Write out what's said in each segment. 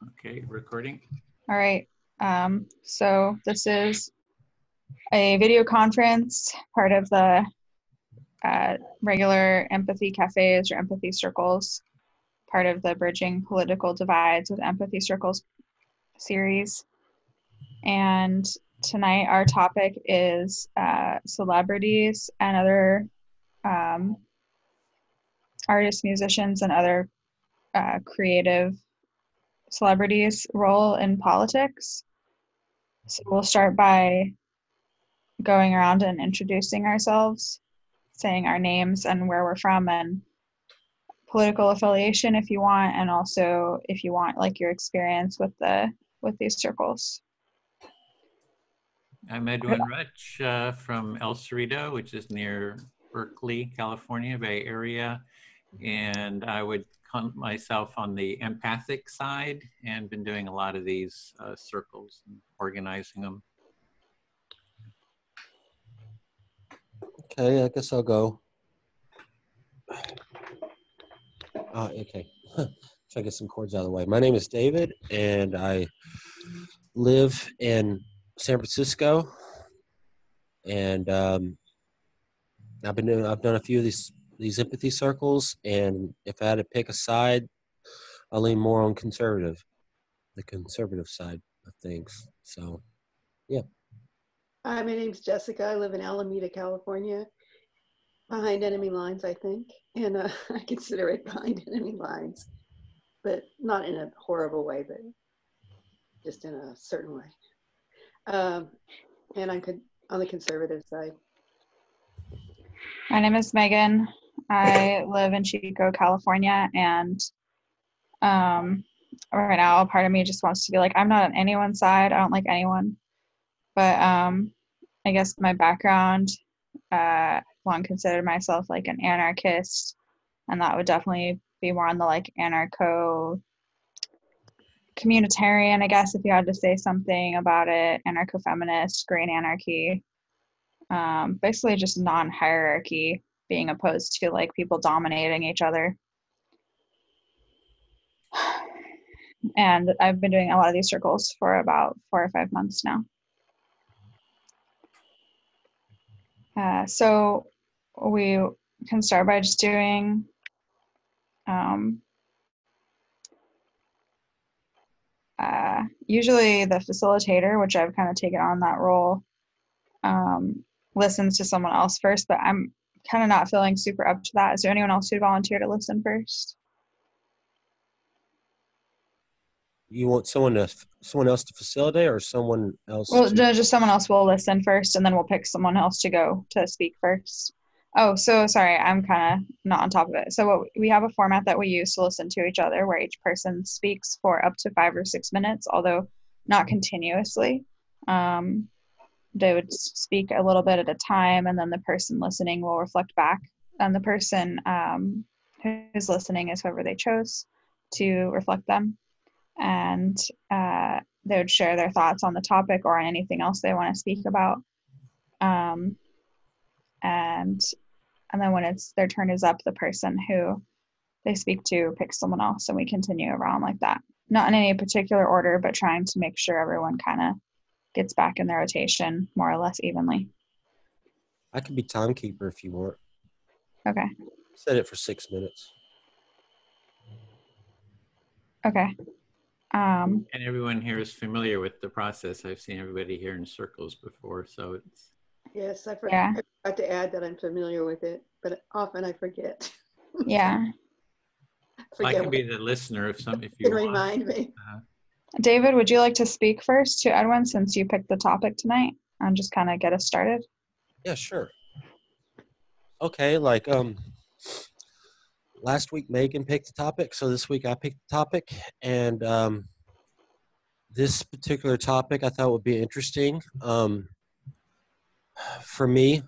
Okay, recording. All right. So this is a video conference, part of the regular empathy cafes or empathy circles, part of the Bridging Political Divides with Empathy Circles series. And tonight our topic is celebrities and other artists, musicians, and other creative celebrities' role in politics. So we'll start by going around and introducing ourselves, saying our names and where we're from and political affiliation if you want, and also if you want like your experience with these circles. I'm Edwin Rutch from El Cerrito, which is near Berkeley, California, Bay Area. And I would count myself on the empathic side and been doing a lot of these circles and organizing them. Okay, I guess I'll go. Okay. Try to get some chords out of the way. My name is David, and I live in San Francisco. And I've done a few of these empathy circles, and if I had to pick a side, I lean more on the conservative side of things. So, yeah. Hi, my name's Jessica. I live in Alameda, California, behind enemy lines, I think. And I consider it behind enemy lines, but not in a horrible way, but just in a certain way. And I'm on the conservative side. My name is Megan. I live in Chico, California, and right now a part of me just wants to be like, I'm not on anyone's side. I don't like anyone. But I guess my background, long considered myself like an anarchist, and that would definitely be more on the like anarcho communitarian, I guess, if you had to say something about it, anarcho-feminist, green anarchy, basically just non-hierarchy, being opposed to like people dominating each other. And I've been doing a lot of these circles for about 4 or 5 months now. So we can start by just doing usually the facilitator, which I've kind of taken on that role, listens to someone else first, but I'm kind of not feeling super up to that. Is there anyone else who'd volunteer to listen first? You want someone else to facilitate, or someone else? Well, just someone else will listen first, and then we'll pick someone else to go to speak first. Oh, so sorry, I'm kind of not on top of it. So we have a format that we use to listen to each other, where each person speaks for up to 5 or 6 minutes, although not continuously. They would speak a little bit at a time, and then the person listening will reflect back. And the person who's listening is whoever they chose to reflect them. And they would share their thoughts on the topic or on anything else they want to speak about. And then when their turn is up, the person who they speak to picks someone else, and we continue around like that. Not in any particular order, but trying to make sure everyone kind of gets back in their rotation more or less evenly. I could be timekeeper if you want. Okay. Set it for 6 minutes. Okay. And everyone here is familiar with the process. I've seen everybody here in circles before, so it's... Yes, I forgot to add that I'm familiar with it, but often I forget. Yeah. I can be the listener if you can remind me. David, would you like to speak first to Edwin, since you picked the topic tonight, and just kind of get us started? Yeah, sure. Okay, last week Megan picked the topic, so this week I picked the topic, and this particular topic I thought would be interesting. For me,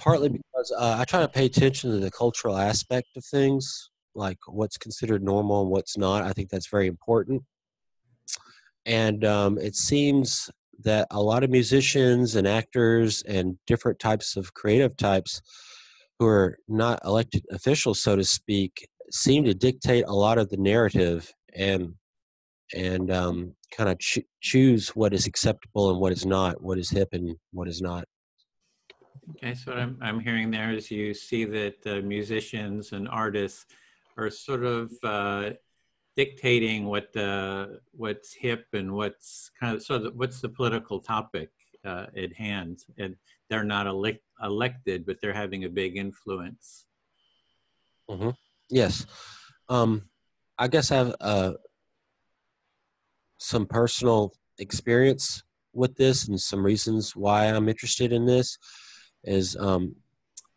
partly because I try to pay attention to the cultural aspect of things, like what's considered normal and what's not. I think that's very important. And it seems that a lot of musicians and actors and different types of creative types who are not elected officials, so to speak, seem to dictate a lot of the narrative and kind of choose what is acceptable and what is not, what is hip and what is not. Okay, so what I'm hearing there is you see that musicians and artists are sort of dictating what's hip and what's kind of what's the political topic at hand, and they're not elected, but they're having a big influence. Mm-hmm. Yes, I guess I have some personal experience with this, and some reasons why I'm interested in this is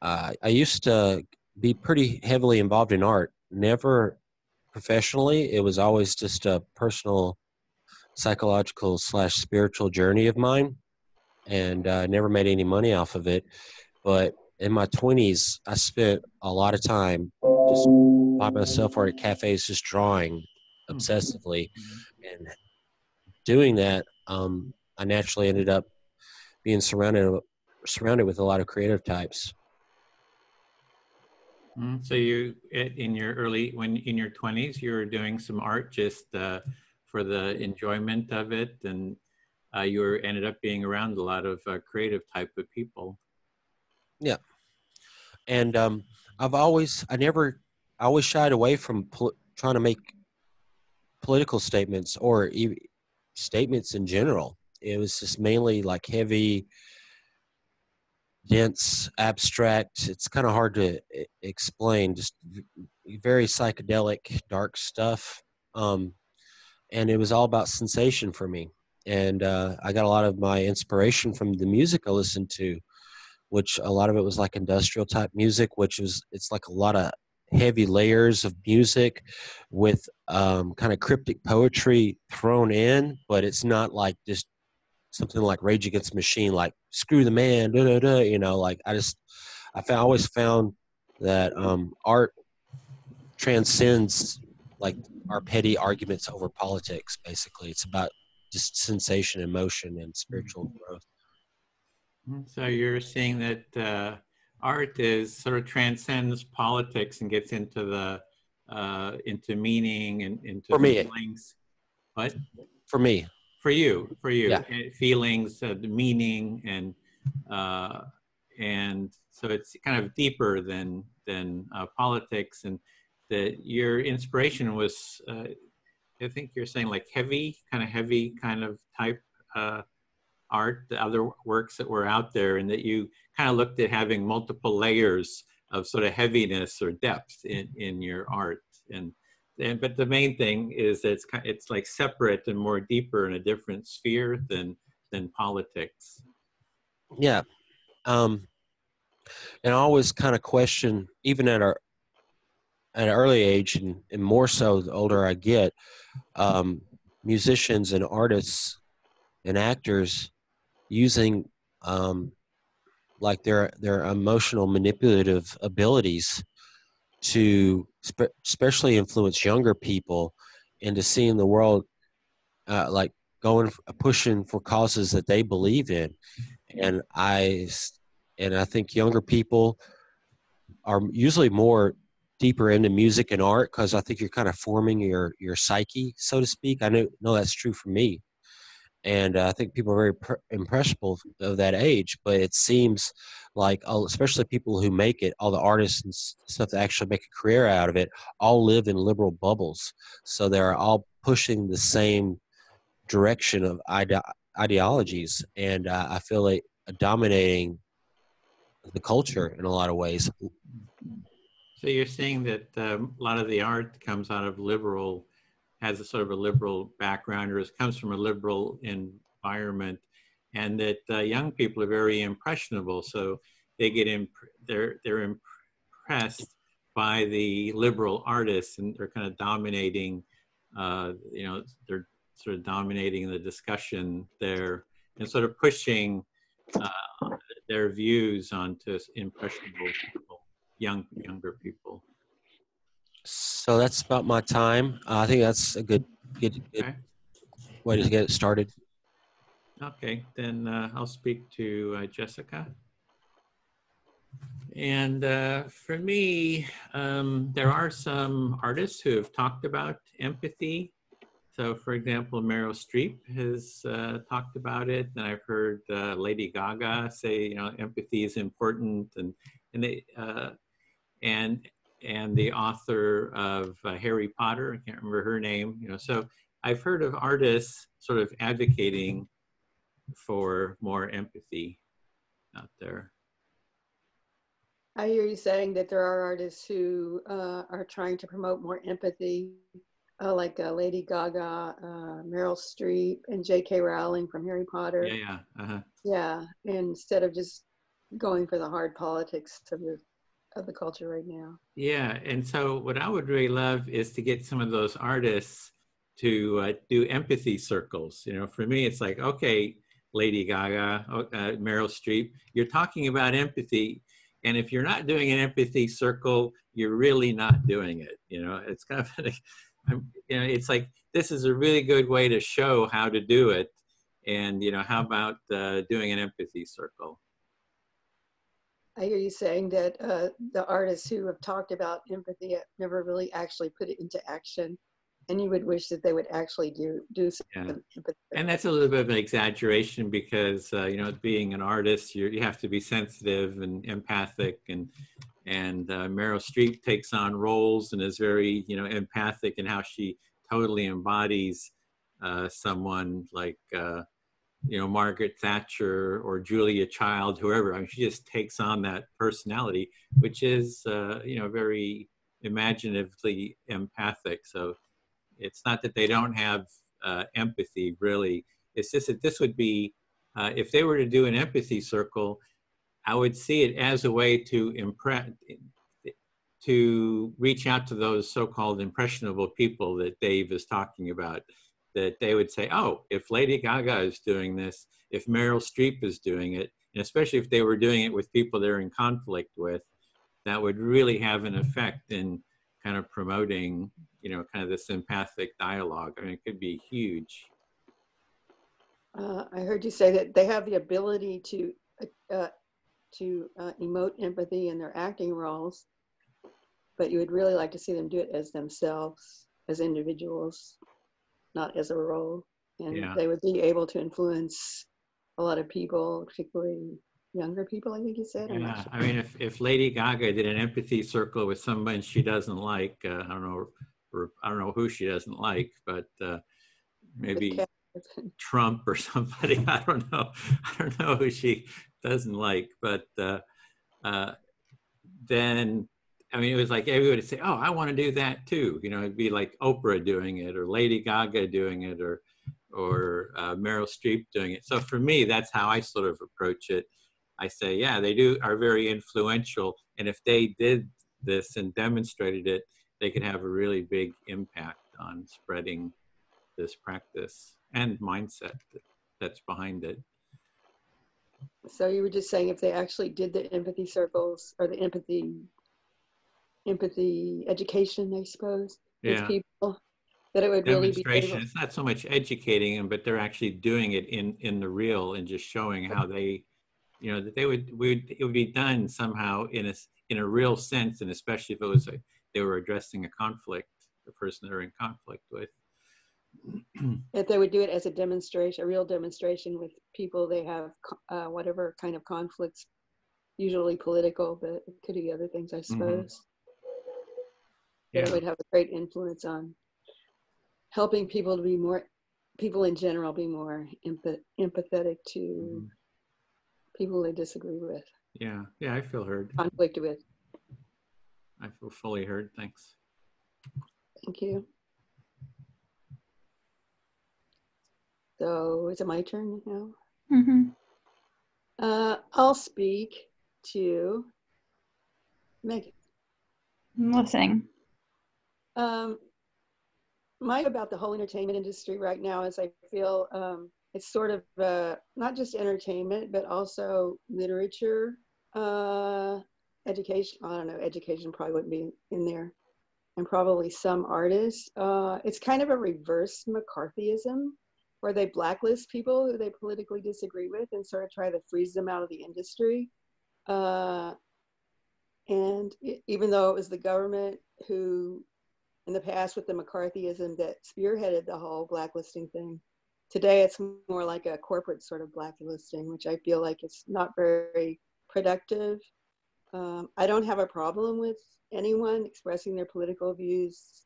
I used to be pretty heavily involved in art, never professionally. It was always just a personal psychological / spiritual journey of mine, and never made any money off of it. But in my 20s, I spent a lot of time just by myself or at cafes just drawing obsessively. And doing that, I naturally ended up being surrounded with a lot of creative types. So you, in your in your 20s, you were doing some art just for the enjoyment of it, and you ended up being around a lot of creative type of people. Yeah, and I always shied away from trying to make political statements or even statements in general. It was just mainly like heavy, dense, abstract. It's kind of hard to explain. Just very psychedelic, dark stuff. And it was all about sensation for me. And I got a lot of my inspiration from the music I listened to, which a lot of it was like industrial type music, it's like a lot of heavy layers of music with kind of cryptic poetry thrown in, but it's not like just something like Rage Against the Machine, like screw the man, da da da. You know, like always found that art transcends like our petty arguments over politics. Basically, it's about just sensation, emotion, and spiritual growth. So you're seeing that art is sort of transcends politics and gets into the into meaning and into feelings. What? For me. For you. Yeah. Feelings, the meaning, and so it's kind of deeper than politics, and that your inspiration was, I think you're saying like heavy kind of type art, the other works that were out there, and that you kind of looked at having multiple layers of sort of heaviness or depth in your art, but the main thing is that it's like separate and more deeper in a different sphere than politics. Yeah, and I always kind of question, even at an early age, and more so the older I get, musicians and artists and actors using like their emotional manipulative abilities to especially influence younger people into seeing the world like pushing for causes that they believe in. And I think younger people are usually more deeper into music and art because I think you're kind of forming your psyche, so to speak. I know that's true for me. And I think people are very impressionable of that age, but it seems like, especially people who make it, all the artists and stuff that actually make a career out of it, all live in liberal bubbles. So they're all pushing the same direction of ideologies, and I feel like dominating the culture in a lot of ways. So you're saying that a lot of the art comes out of has a sort of a liberal background, or comes from a liberal environment, and that young people are very impressionable, so they get they're impressed by the liberal artists, and they're kind of dominating. They're sort of dominating the discussion there, and sort of pushing their views onto impressionable people, younger people. So that's about my time. I think that's a good Okay. way to get it started. Okay, then I'll speak to Jessica. And for me, there are some artists who have talked about empathy. So, for example, Meryl Streep has talked about it, and I've heard Lady Gaga say, you know, empathy is important, and they and the author of Harry Potter, I can't remember her name, you know. So I've heard of artists sort of advocating for more empathy out there. I hear you saying that there are artists who are trying to promote more empathy, like Lady Gaga, Meryl Streep, and J.K. Rowling from Harry Potter. Yeah, yeah. Uh-huh. Yeah, instead of just going for the hard politics of the culture right now. Yeah, and so what I would really love is to get some of those artists to do empathy circles. You know, for me, it's like, okay, Lady Gaga, Meryl Streep, you're talking about empathy. And if you're not doing an empathy circle, you're really not doing it. You know, it's kind of, you know, it's like, this is a really good way to show how to do it. And, you know, how about doing an empathy circle? I hear you saying that the artists who have talked about empathy have never really actually put it into action, and you would wish that they would actually do something. Yeah. And that's a little bit of an exaggeration because you know, being an artist, you have to be sensitive and empathic, and Meryl Streep takes on roles and is very, you know, empathic in how she totally embodies someone like you know, Margaret Thatcher or Julia Child, whoever. I mean, she just takes on that personality, which is, you know, very imaginatively empathic. So it's not that they don't have empathy, really. It's just that this would be, if they were to do an empathy circle, I would see it as a way to reach out to those so-called impressionable people that Dave is talking about, that they would say, oh, if Lady Gaga is doing this, if Meryl Streep is doing it, and especially if they were doing it with people they're in conflict with, that would really have an effect in kind of promoting, you know, kind of this empathic dialogue. I mean, it could be huge. I heard you say that they have the ability to emote empathy in their acting roles, but you would really like to see them do it as themselves, as individuals, not as a role. And Yeah. they would be able to influence a lot of people, particularly younger people, I think you said. Yeah, sure. I mean, if Lady Gaga did an empathy circle with someone she doesn't like, I don't know who she doesn't like, but maybe Trump or somebody. I don't know who she doesn't like, but then, I mean, it was like everybody would say, oh, I want to do that too. You know, it'd be like Oprah doing it, or Lady Gaga doing it, or Meryl Streep doing it. So for me, that's how I sort of approach it. I say, yeah, they are very influential. And if they did this and demonstrated it, they could have a really big impact on spreading this practice and mindset that's behind it. So you were just saying if they actually did the empathy circles or the empathy education, I suppose, yeah, with people, that it would really be able. It's not so much educating them, but they're actually doing it in the real and just showing how they, you know, that it would be done somehow in a real sense, and especially if it was they were addressing a conflict, the person they're in conflict with. If they would do it as a demonstration, a real demonstration with people they have whatever kind of conflicts, usually political, but it could be other things, I suppose. Yeah. It would have a great influence on helping people to be more, people in general, be more empathetic to people they disagree with. Yeah, I feel heard. Conflict with. I feel fully heard. Thanks. Thank you. So is it my turn now? Mm-hmm. I'll speak to Megan. I'm listening. My about the whole entertainment industry right now is I feel it's sort of not just entertainment, but also literature, education. I don't know, education probably wouldn't be in there, and probably some artists. It's kind of a reverse McCarthyism, where they blacklist people who they politically disagree with and sort of try to freeze them out of the industry. And even though it was the government who, in the past with the McCarthyism, that spearheaded the whole blacklisting thing, today it's more like a corporate sort of blacklisting, which I feel like it's not very productive. I don't have a problem with anyone expressing their political views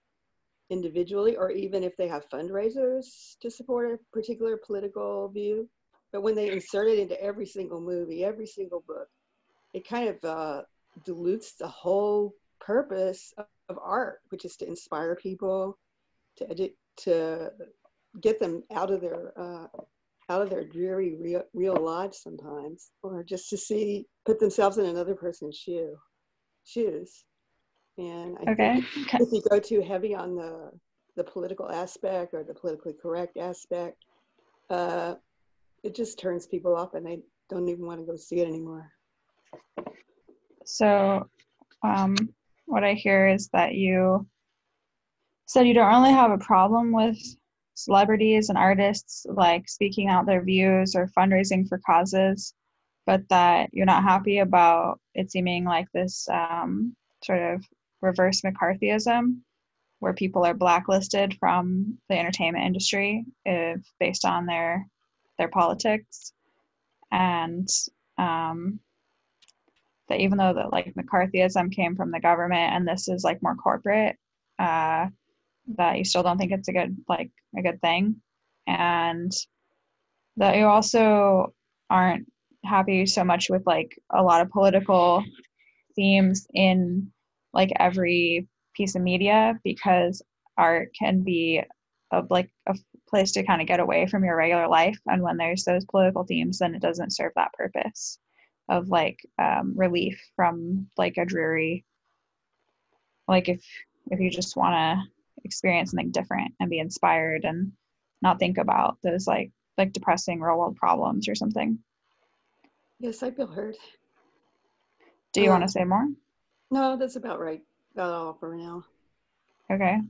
individually, or even if they have fundraisers to support a particular political view. But when they insert it into every single movie, every single book, it kind of dilutes the whole purpose of art, which is to inspire people, to get them out of their dreary real lives sometimes, or just to put themselves in another person's shoes. And I Okay. think if you go too heavy on the political aspect or the politically correct aspect, it just turns people off and they don't even want to go see it anymore. So what I hear is that you said you don't really have a problem with celebrities and artists like speaking out their views or fundraising for causes, but that you're not happy about it seeming like this sort of reverse McCarthyism, where people are blacklisted from the entertainment industry based on their politics, and that even though that like McCarthyism came from the government and this is like more corporate, that you still don't think it's a good thing, and that you also aren't happy so much with like a lot of political themes in like every piece of media, because art can be a place to kind of get away from your regular life, and when there's those political themes, then it doesn't serve that purpose of like relief from like a dreary, like if you just want to experience something different and be inspired and not think about those like depressing real world problems or something. Yes, I feel heard. Do you want to say more? No, that's about right. About all for now. Okay.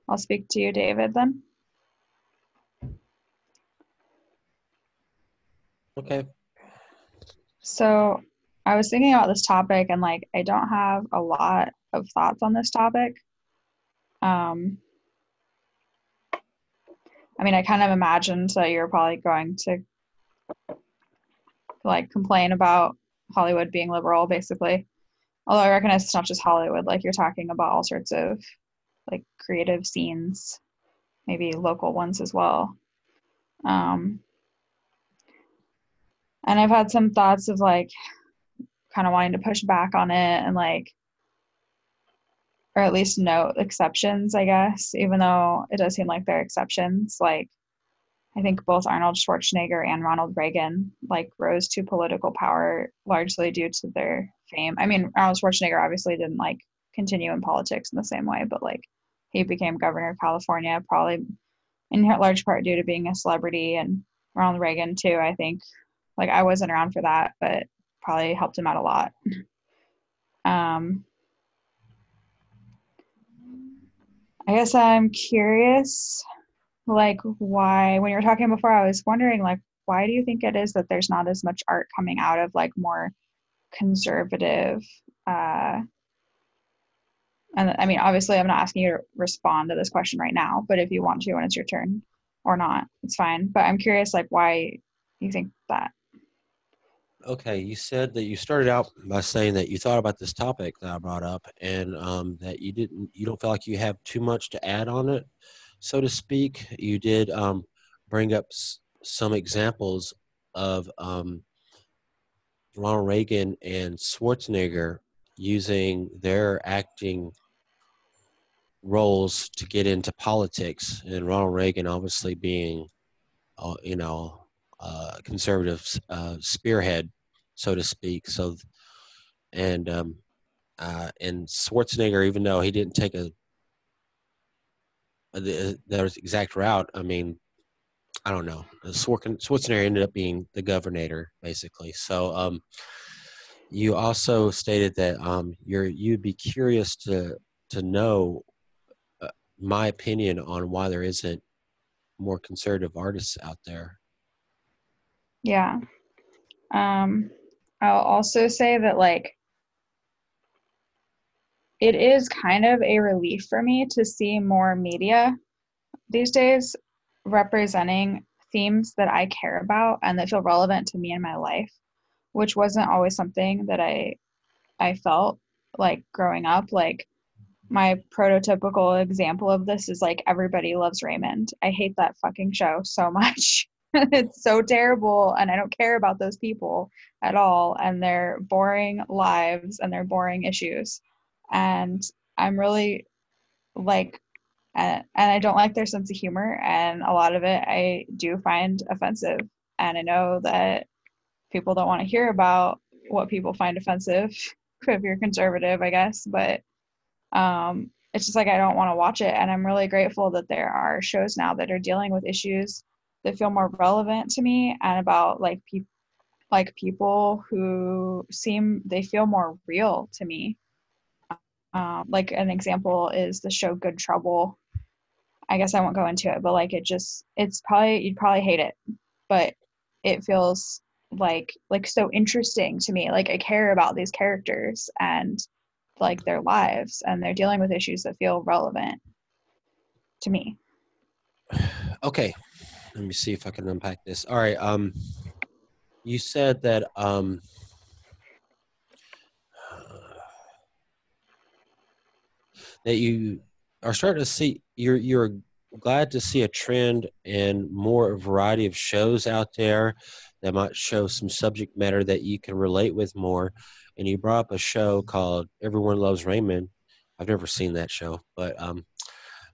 I'll speak to you, David, then. Okay. So I was thinking about this topic, and like I don't have a lot of thoughts on this topic. I mean, I kind of imagined that you're probably going to like complain about Hollywood being liberal, basically. Although I recognize it's not just Hollywood, like you're talking about all sorts of like creative scenes, maybe local ones as well. And I've had some thoughts of like kind of wanting to push back on it and like, or at least note exceptions, I guess, even though it does seem like there are exceptions. Like I think both Arnold Schwarzenegger and Ronald Reagan like rose to political power largely due to their fame. I mean, Arnold Schwarzenegger obviously didn't like continue in politics in the same way, but like he became governor of California probably in large part due to being a celebrity, and Ronald Reagan too, I think. Like I wasn't around for that, but probably helped him out a lot. I guess I'm curious, like why, when you were talking before, I was wondering like, why do you think it is that there's not as much art coming out of like more conservative, and I mean, obviously I'm not asking you to respond to this question right now, but if you want to when it's your turn or not, it's fine. But I'm curious like why you think that. Okay, you said that you started out by saying that you thought about this topic that I brought up, and that you don't feel like you have too much to add on it, so to speak. You did bring up some examples of Ronald Reagan and Schwarzenegger using their acting roles to get into politics, and Ronald Reagan obviously being, conservative spearhead, so to speak. So, and Schwarzenegger, even though he didn't take that exact route, I mean, I don't know. Schwarzenegger ended up being the governor, basically. So, you also stated that you'd be curious to know my opinion on why there isn't more conservative artists out there. Yeah. I'll also say that like it is kind of a relief for me to see more media these days representing themes that I care about and that feel relevant to me in my life, which wasn't always something that I felt like growing up. Like my prototypical example of this is like Everybody Loves Raymond. I hate that fucking show so much. It's so terrible, and I don't care about those people at all and their boring lives and their boring issues. And I'm really like, and I don't like their sense of humor, and a lot of it I do find offensive. And I know that people don't want to hear about what people find offensive if you're conservative, I guess, but it's just like I don't want to watch it. And I'm really grateful that there are shows now that are dealing with issues that feel more relevant to me and about like people who they feel more real to me. Like an example is the show Good Trouble. I guess I won't go into it, but like you'd probably hate it, but it feels like so interesting to me. Like I care about these characters and like their lives, and they're dealing with issues that feel relevant to me. Okay, let me see if I can unpack this. All right. You said that that you are starting to see you're glad to see a trend in more variety of shows out there that might show some subject matter that you can relate with more. And you brought up a show called Everyone Loves Raymond. I've never seen that show, but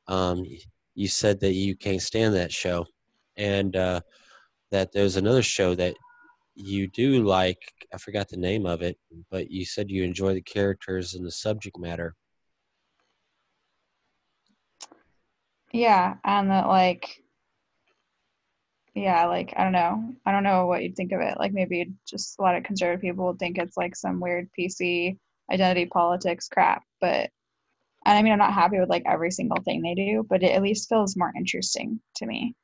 um, you said that you can't stand that show, and that there's another show that you do like. I forgot the name of it, but you said you enjoy the characters and the subject matter. Yeah, and that like yeah, like I don't know what you'd think of it. Like maybe just a lot of conservative people would think it's like some weird PC identity politics crap, but and I mean I'm not happy with like every single thing they do, but it at least feels more interesting to me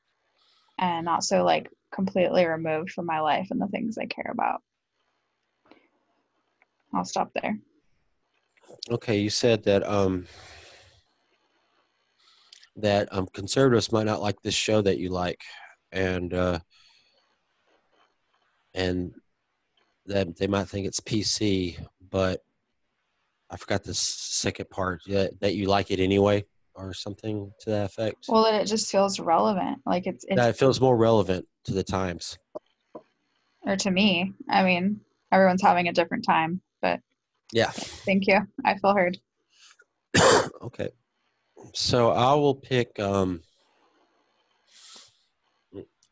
and not so like completely removed from my life and the things I care about. I'll stop there. Okay, you said that conservatives might not like this show that you like, and and that they might think it's PC, but I forgot the second part, that you like it anyway, or something to that effect. Well, that it just feels relevant. Like it's That it feels more relevant to the times. or to me. I mean, everyone's having a different time, but Yeah. thank you. I feel heard. Okay. So I will pick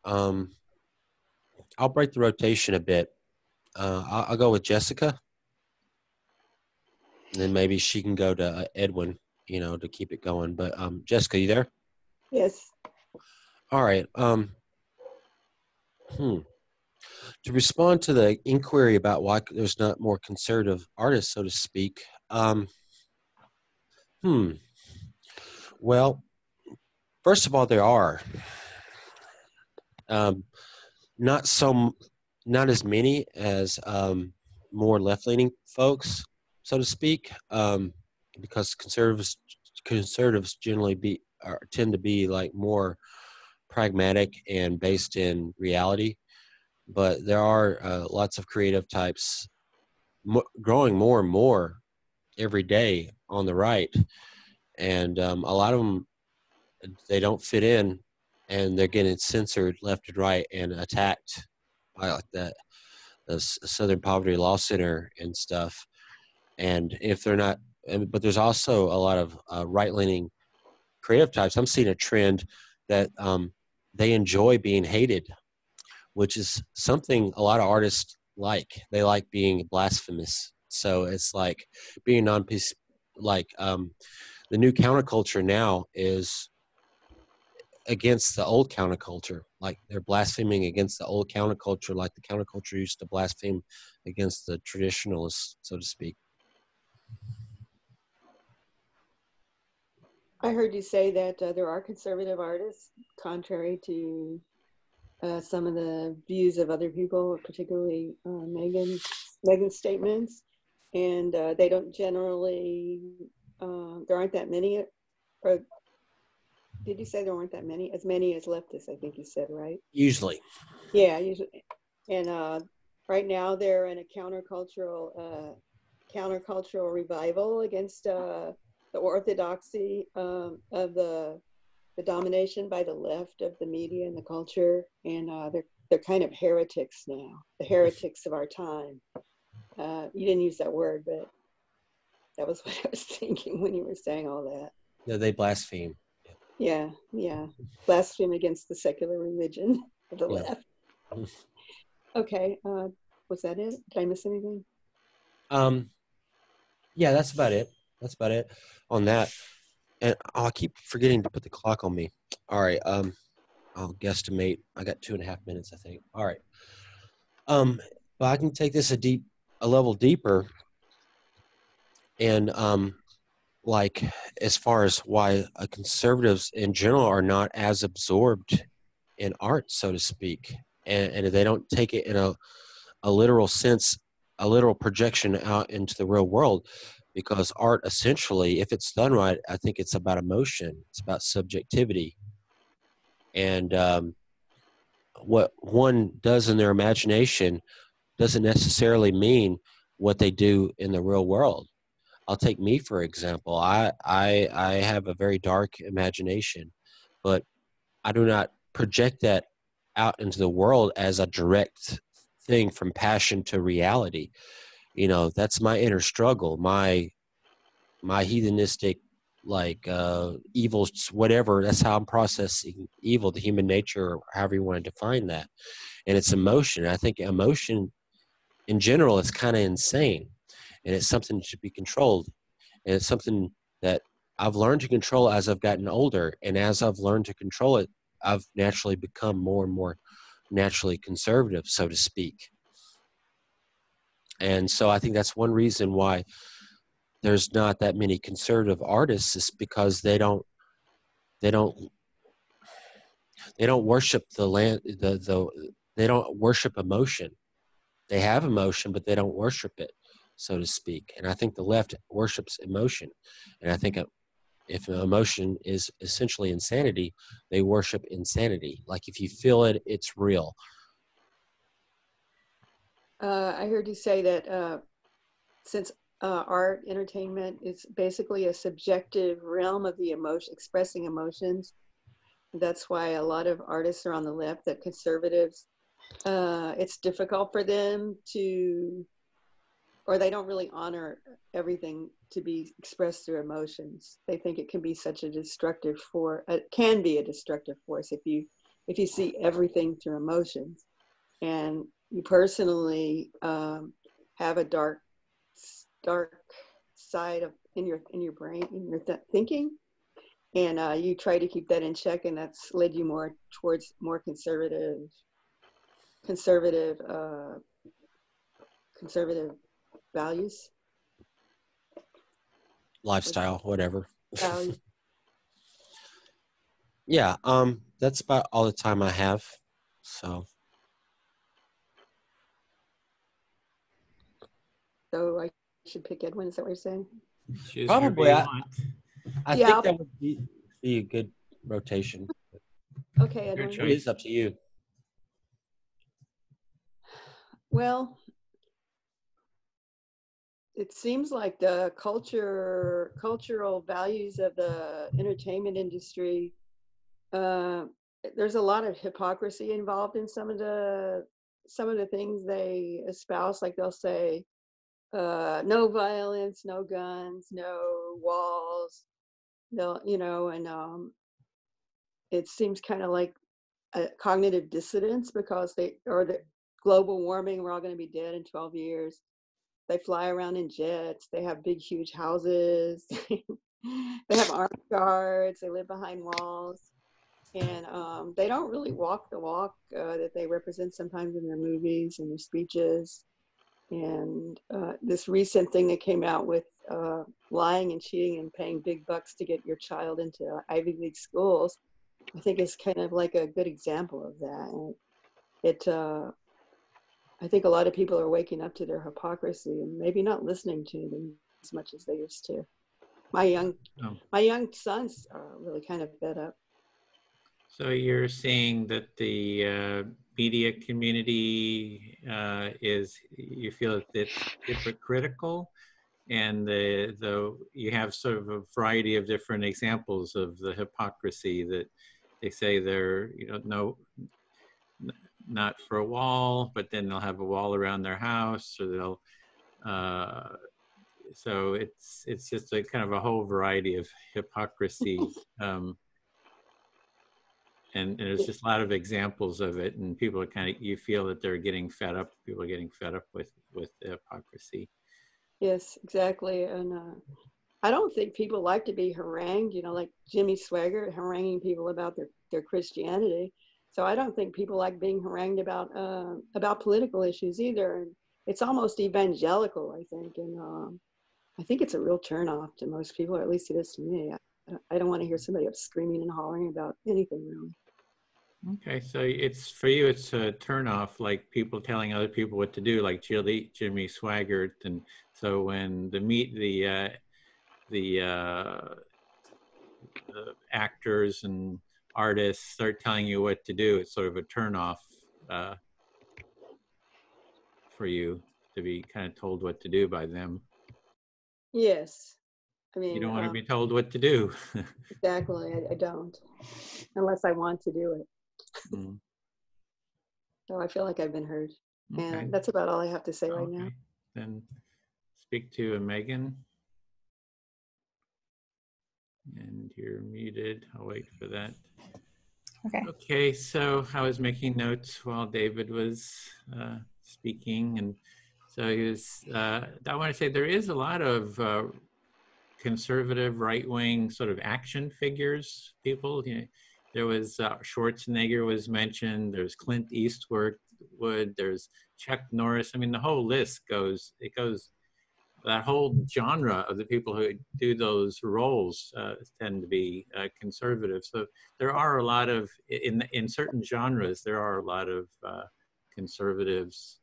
I'll break the rotation a bit. I'll go with Jessica, and then maybe she can go to Edwin, to keep it going. But Jessica, you there? Yes. All right. To respond to the inquiry about why there's not more conservative artists, so to speak. Well, first of all, there are not as many as more left-leaning folks, so to speak, because conservatives generally tend to be like more pragmatic and based in reality. But there are lots of creative types growing more and more every day on the right, and a lot of them, they don't fit in, and they're getting censored left and right and attacked by like the Southern Poverty Law Center and stuff. And if they're not, but there's also a lot of right-leaning creative types. I'm seeing a trend that they enjoy being hated, which is something a lot of artists like. They like being blasphemous. So it's like being non-peace. Like the new counterculture now is against the old counterculture. Like they're blaspheming against the old counterculture, like the counterculture used to blaspheme against the traditionalists, so to speak. I heard you say that there are conservative artists, contrary to some of the views of other people, particularly Megan's statements, and they don't generally there aren't that many, or did you say there weren't that many? As many as leftists, I think you said, right? Usually. Yeah, usually. And right now they're in a countercultural revival against the orthodoxy of the domination by the left of the media and the culture, and they're kind of heretics now, the heretics of our time. You didn't use that word, but that was what I was thinking when you were saying all that. Yeah, they blaspheme. Yeah, blaspheme against the secular religion of the left. Okay, was that it? Did I miss anything? Yeah, that's about it. That's about it on that. And I keep forgetting to put the clock on me. All right. I'll guesstimate. I got 2.5 minutes, I think. All right. But I can take this a level deeper, and like as far as why conservatives in general are not as absorbed in art, so to speak, and they don't take it in a literal sense, a literal projection out into the real world, because art essentially, if it's done right, I think it's about emotion, it's about subjectivity, and what one does in their imagination doesn't necessarily mean what they do in the real world. I'll take me for example. I have a very dark imagination, but I do not project that out into the world as a direct thing from passion to reality. You know, that's my inner struggle, my heathenistic, like evil, whatever. That's how I'm processing evil, the human nature, or however you want to define that. And it's emotion. I think emotion in general is kind of insane, and it's something that should be controlled. And it's something that I've learned to control as I've gotten older. And as I've learned to control it, I've naturally become more and more naturally conservative, so to speak. And so I think that's one reason why there's not that many conservative artists, is because they don't worship the land, they don't worship emotion. They have emotion, but they don't worship it, so to speak. And I think the left worships emotion. And I think if emotion is essentially insanity, they worship insanity. Like if you feel it, it's real. I heard you say that since art, entertainment is basically a subjective realm of the emotion, expressing emotions, that's why a lot of artists are on the left, that conservatives, it's difficult for them to, or they don't really honor everything to be expressed through emotions. They think it can be such a destructive force. It can be a destructive force if you see everything through emotions, and you personally have a dark side of in your brain, in your thinking, and you try to keep that in check, and that's led you more towards more conservative values, Lifestyle, whatever. values. Yeah, that's about all the time I have. So I should pick Edwin. Is that what you're saying? Choose probably whoever you want. I Yeah, think that would be a good rotation. Okay, Your Edwin. It choice. is up to you. Well, it seems like the cultural values of the entertainment industry, there's a lot of hypocrisy involved in some of the things they espouse. Like they'll say, no violence, no guns, no walls. They'll, and it seems kind of like a cognitive dissonance, because the global warming, we're all going to be dead in 12 years. They fly around in jets. They have big, huge houses. They have armed guards. They live behind walls. And they don't really walk the walk that they represent sometimes in their movies and their speeches. And this recent thing that came out with lying and cheating and paying big bucks to get your child into Ivy League schools, I think is kind of like a good example of that. And I think a lot of people are waking up to their hypocrisy and maybe not listening to them as much as they used to. My young Oh. my young sons are really kind of fed up. So you're saying that the media community you feel that it's hypocritical, and you have sort of a variety of different examples of the hypocrisy that they say they're, not for a wall, but then they'll have a wall around their house, or they'll, so it's just a kind of a whole variety of hypocrisy. And there's just a lot of examples of it, and people are you feel that they're getting fed up. People are getting fed up with the hypocrisy. Yes, exactly. And I don't think people like to be harangued, like Jimmy Swaggart haranguing people about their Christianity. So I don't think people like being harangued about political issues either. And it's almost evangelical, I think. And I think it's a real turnoff to most people, or at least it is to me. I don't want to hear somebody up screaming and hollering about anything, really. Okay, so for you, it's a turnoff, like people telling other people what to do, like Jimmy Swaggart. And so when the actors and artists start telling you what to do, it's sort of a turnoff for you to be kind of told what to do by them. Yes. I mean, you don't want to be told what to do. Exactly. I don't, unless I want to do it. Mm. So I feel like I've been heard. Okay. And that's about all I have to say right now. Then speak to Megan. And you're muted. I'll wait for that. Okay. Okay, so I was making notes while David was speaking. And so I want to say there is a lot of conservative, right-wing sort of action figures, people. There was Schwarzenegger was mentioned. There's Clint Eastwood. There's Chuck Norris. I mean, the whole list goes. That whole genre of the people who do those roles tend to be conservative. So there are a lot of in certain genres. There are a lot of conservatives.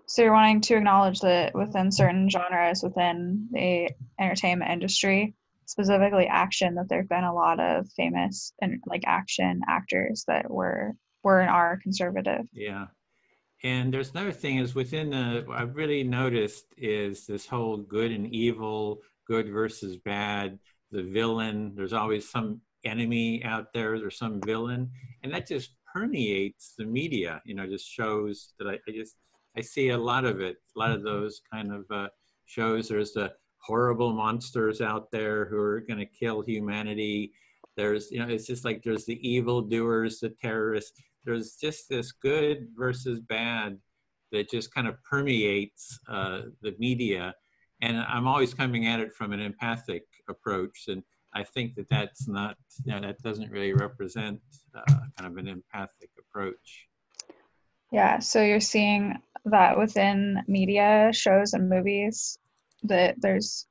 So you're wanting to acknowledge that within certain genres within the entertainment industry, specifically action, that there've been a lot of famous and like action actors that were and are conservative. Yeah. And there's another thing is I've really noticed is this whole good and evil, good versus bad, the villain. There's always some enemy out there. There's some villain. And that just permeates the media, just shows that I see a lot of it, a lot of those kind of shows. There's the horrible monsters out there who are going to kill humanity. There's, it's just like there's the evildoers, the terrorists. There's just this good versus bad that just kind of permeates the media. And I'm always coming at it from an empathic approach. And I think that's not, that doesn't really represent kind of an empathic approach. Yeah, so you're seeing that within media, shows and movies, that there's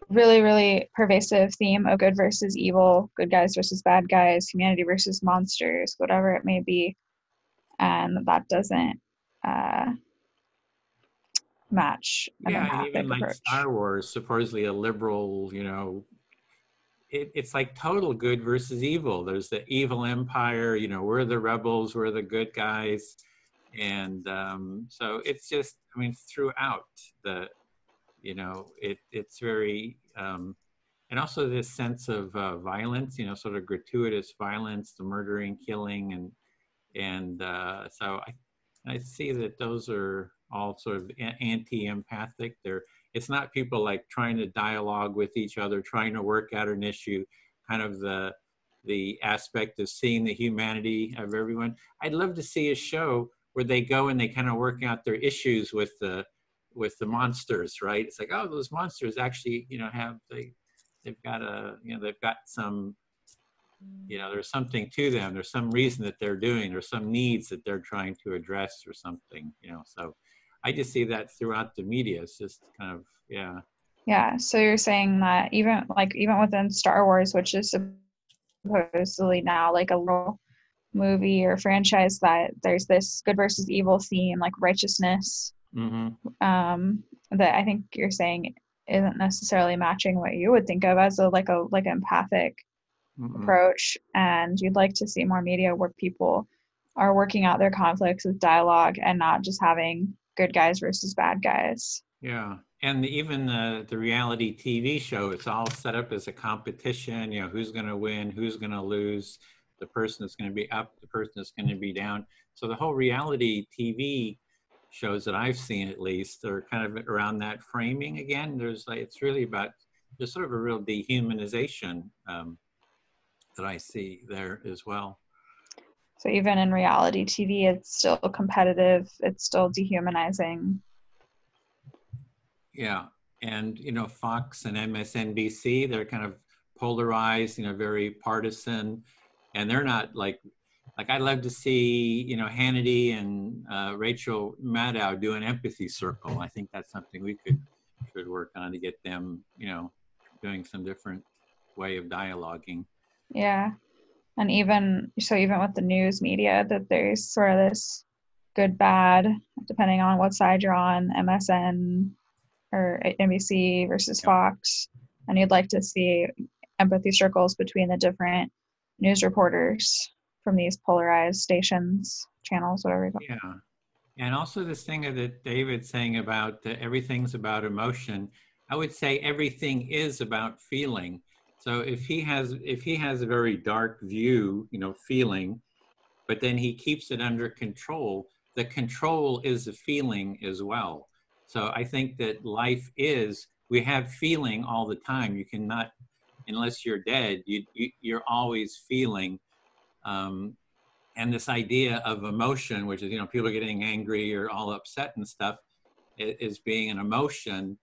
really, really pervasive theme of good versus evil, good guys versus bad guys, humanity versus monsters, whatever it may be. And that doesn't match an empathic and even like approach. Star Wars, supposedly a liberal, it's like total good versus evil. There's the evil empire, we're the rebels, we're the good guys. And so it's just, throughout it's very, and also this sense of violence, sort of gratuitous violence, the murdering, killing, and so I see that those are all sort of anti-empathic. It's not people like trying to dialogue with each other, trying to work out an issue, kind of the aspect of seeing the humanity of everyone. I'd love to see a show where they go and they kind of work out their issues with the monsters, right? It's like, oh, those monsters actually, they've got some, there's something to them. There's some reason that they're doing, there's some needs that they're trying to address or something, so I just see that throughout the media. It's just kind of, yeah. Yeah, so you're saying that even within Star Wars, which is supposedly now like a real movie or franchise, that there's this good versus evil theme, like righteousness. Mm-hmm. that I think you're saying isn't necessarily matching what you would think of as a like empathic approach, and you'd like to see more media where people are working out their conflicts with dialogue and not just having good guys versus bad guys. Yeah, and even the reality TV show, it's all set up as a competition. You know, who's going to win, who's going to lose, the person that's going to be up, the person that's going to be down. So the whole reality TV shows that I've seen, at least, are kind of around that framing again. There's like, it's really about, there's sort of a real dehumanization that I see there as well. So even in reality TV, it's still competitive, it's still dehumanizing. Yeah, and you know, Fox and MSNBC, they're kind of polarized, you know, very partisan, and they're not like I'd love to see, you know, Hannity and Rachel Maddow do an empathy circle. I think that's something we should work on to get them, you know, doing some different way of dialoguing. Yeah, and even with the news media, that there's sort of this good bad depending on what side you're on, MSN or NBC versus Fox, and you'd like to see empathy circles between the different news reporters from these polarized stations, channels, whatever you call it. Yeah, and also this thing that David's saying about everything's about emotion. I would say everything is about feeling. So if he has a very dark view, you know, feeling, but then he keeps it under control, the control is a feeling as well. So I think that life is, we have feeling all the time. You cannot, unless you're dead, you're always feeling. And this idea of emotion, which is, you know, people getting angry or all upset and stuff, is being an emotion.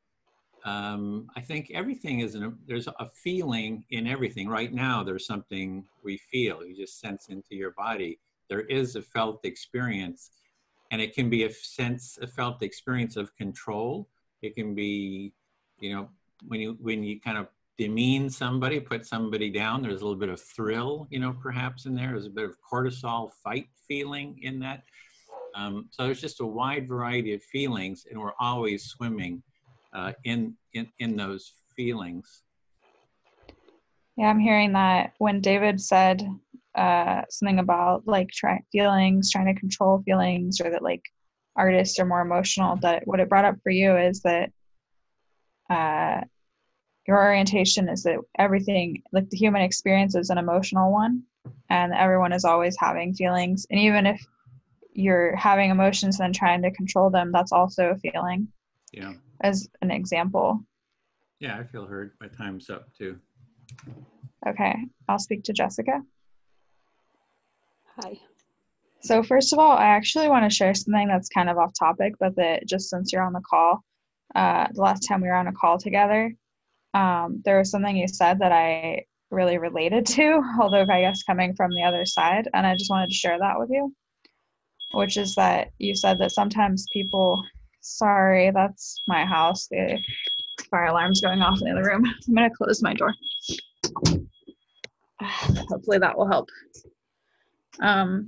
I think everything is, there's a feeling in everything. Right now, there's something we feel, you just sense into your body. There is a felt experience, and it can be a felt experience of control. It can be, you know, when you kind of demean somebody, put somebody down, there's a little bit of thrill, you know, perhaps in there. There's a bit of cortisol fight feeling in that. So there's just a wide variety of feelings, and we're always swimming in those feelings. Yeah, I'm hearing that when David said something about like trying to control feelings, or that like artists are more emotional, that what it brought up for you is that your orientation is that everything, like the human experience, is an emotional one, and everyone is always having feelings, and even if you're having emotions and trying to control them, that's also a feeling. Yeah. As an example. Yeah, I feel heard. My time's up too. Okay, I'll speak to Jessica. Hi. So first of all, I actually want to share something that's kind of off topic, but that just since you're on the call, the last time we were on a call together, there was something you said that I really related to, although I guess coming from the other side, and I just wanted to share that with you, which is that you said that sometimes people, sorry, that's my house, the fire alarm's going off in the other room. I'm going to close my door. Hopefully that will help. Our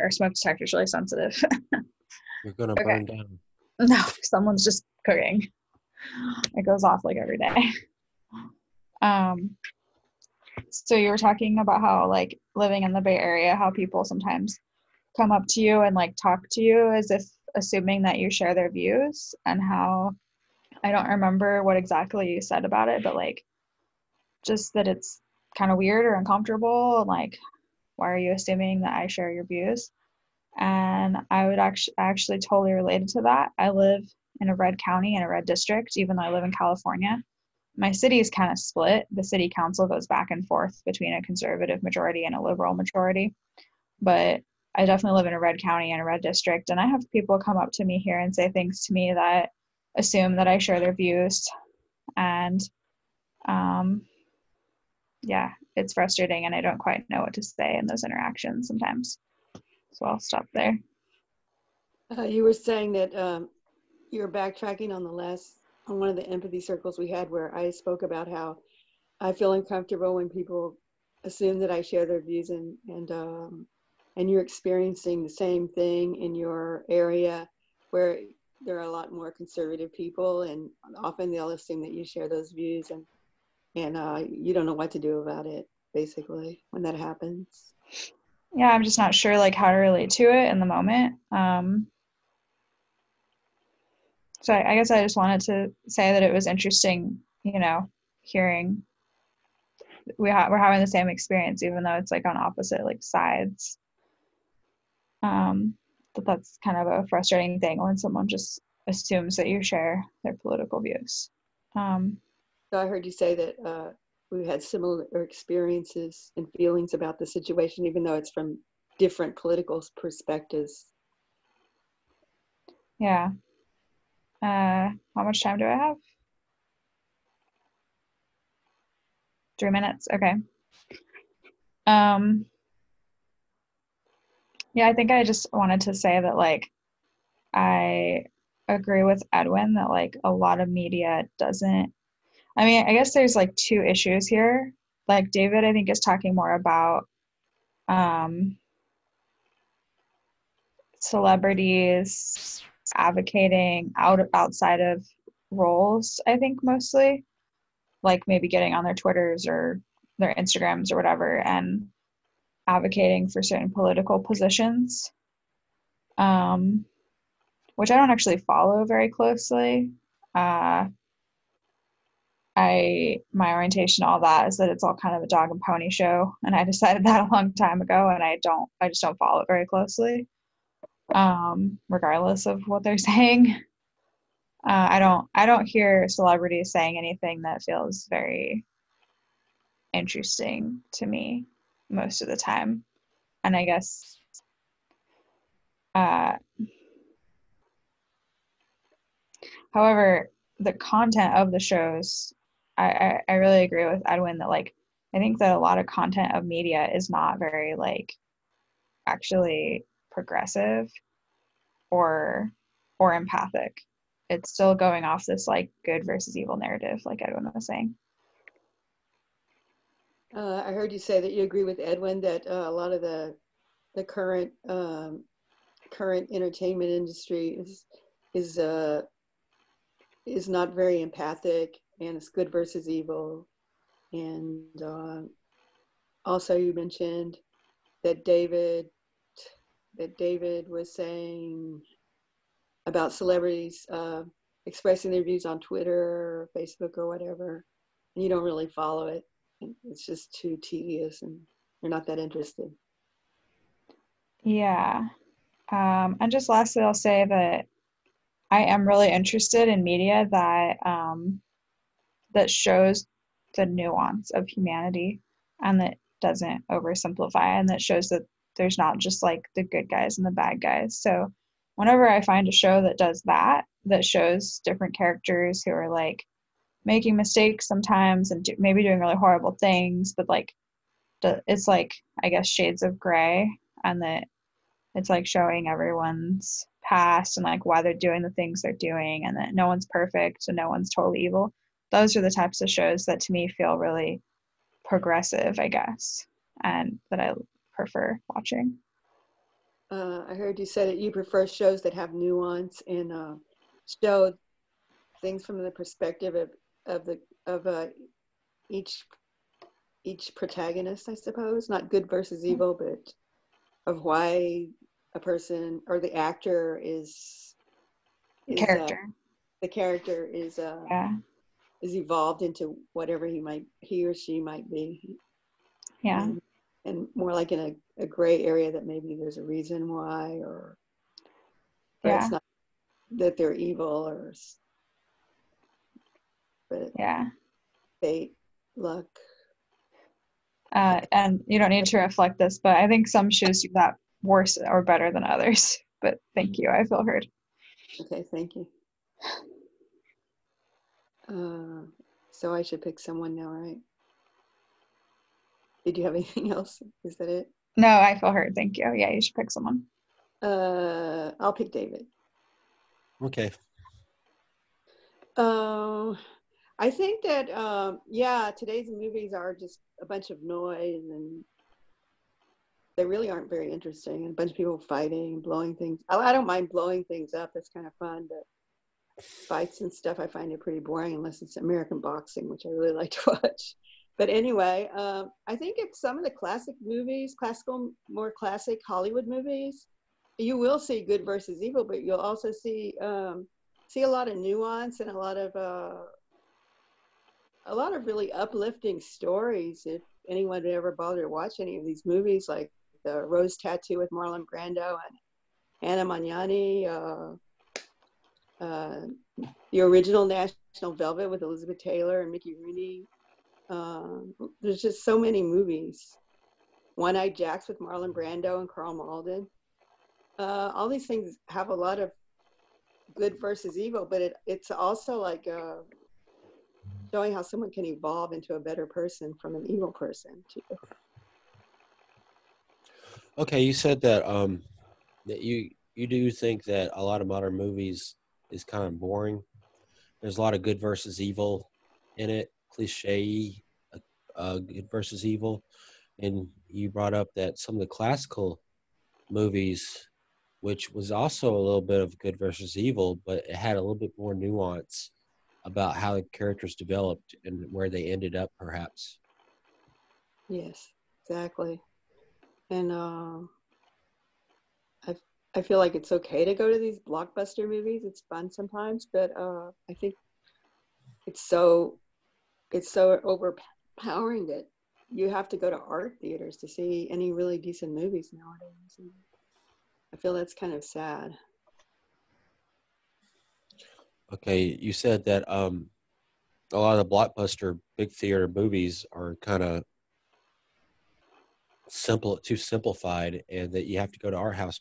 smoke detector is really sensitive. You're gonna burn down. No, someone's just cooking. It goes off like every day. So you were talking about how, like, living in the Bay Area, how people sometimes come up to you and like talk to you as if assuming that you share their views, and how, I don't remember what exactly you said about it, but like just that it's kind of weird or uncomfortable, and like, why are you assuming that I share your views? And I would actually totally related to that. I live in a red county, in a red district, even though I live in California. My city is kind of split. The city council goes back and forth between a conservative majority and a liberal majority. But I definitely live in a red county and a red district. And I have people come up to me here and say things to me that assume that I share their views. And yeah, it's frustrating, and I don't quite know what to say in those interactions sometimes. So I'll stop there. You were saying that you were backtracking on one of the empathy circles we had, where I spoke about how I feel uncomfortable when people assume that I share their views, and you're experiencing the same thing in your area, where there are a lot more conservative people, and often they'll assume that you share those views, and you don't know what to do about it, basically, when that happens. Yeah, I'm just not sure like how to relate to it in the moment. So I guess I just wanted to say that it was interesting, hearing we're having the same experience, even though it's like on opposite like sides. But that's kind of a frustrating thing when someone just assumes that you share their political views. So I heard you say that we had similar experiences and feelings about the situation, even though it's from different political perspectives. Yeah. How much time do I have? 3 minutes. Okay. Yeah, I think I just wanted to say that like I agree with Edwin that like a lot of media doesn't. I mean, I guess there's like two issues here. Like David, I think, is talking more about celebrities advocating outside of roles, I think mostly, like maybe getting on their Twitters or their Instagrams or whatever and advocating for certain political positions, which I don't actually follow very closely. My orientation, all that, is that it's all kind of a dog and pony show, and I decided that a long time ago, and I just don't follow it very closely, regardless of what they're saying. I don't hear celebrities saying anything that feels very interesting to me most of the time, and I guess however, the content of the shows, I really agree with Edwin that like I think that a lot of content of media is not very like actually progressive or empathic. It's still going off this like good versus evil narrative, like Edwin was saying. I heard you say that you agree with Edwin that a lot of the current entertainment industry is not very empathic, and it's good versus evil. And also, you mentioned that David was saying about celebrities expressing their views on Twitter or Facebook or whatever, and you don't really follow it. It's just too tedious, and you're not that interested. Yeah. And just lastly, I'll say that I am really interested in media that that shows the nuance of humanity and that doesn't oversimplify, and that shows that there's not just like the good guys and the bad guys. So whenever I find a show that does that, that shows different characters who are like making mistakes sometimes and maybe doing really horrible things, but like it's like, I guess, shades of gray, and that it's like showing everyone's past and like why they're doing the things they're doing, and that no one's perfect and no one's totally evil. Those are the types of shows that to me feel really progressive, I guess, and that I prefer watching. I heard you say that you prefer shows that have nuance and show things from the perspective of each protagonist, I suppose. Not good versus evil, but of why a person or the actor is Character. The character is evolved into whatever he or she might be. Yeah. And more like in a gray area that maybe there's a reason why, or it's not that they're evil, but fate, luck. And you don't need to reflect this, but I think some shows do that worse or better than others. But thank you. I feel heard. Okay, thank you. So I should pick someone now, right? Did you have anything else? Is that it? No, I feel heard. Thank you. Yeah, you should pick someone. I'll pick David. Okay. I think that, today's movies are just a bunch of noise, and they really aren't very interesting. And a bunch of people fighting and blowing things. I don't mind blowing things up. That's kind of fun, but fights and stuff, I find it pretty boring unless it's American boxing, which I really like to watch. But anyway, I think if some of the classic movies, more classic Hollywood movies, you will see good versus evil, but you'll also see a lot of nuance and a lot of really uplifting stories. If anyone would ever bother to watch any of these movies, like The Rose Tattoo with Marlon Brando and Anna Magnani, the original National Velvet with Elizabeth Taylor and Mickey Rooney. There's just so many movies. One-Eyed Jacks with Marlon Brando and Carl Malden. All these things have a lot of good versus evil, but it's also like showing how someone can evolve into a better person from an evil person too. Okay, you said that that you do think that a lot of modern movies is kind of boring. There's a lot of good versus evil in it, cliche, good versus evil, and you brought up that some of the classical movies, which was also a little bit of good versus evil, but it had a little bit more nuance about how the characters developed and where they ended up, perhaps. Yes, exactly. And I feel like it's okay to go to these blockbuster movies. It's fun sometimes, but I think it's so overpowering that you have to go to art theaters to see any really decent movies nowadays. And I feel that's kind of sad. Okay, you said that a lot of the blockbuster big theater movies are kind of too simplified, and that you have to go to art house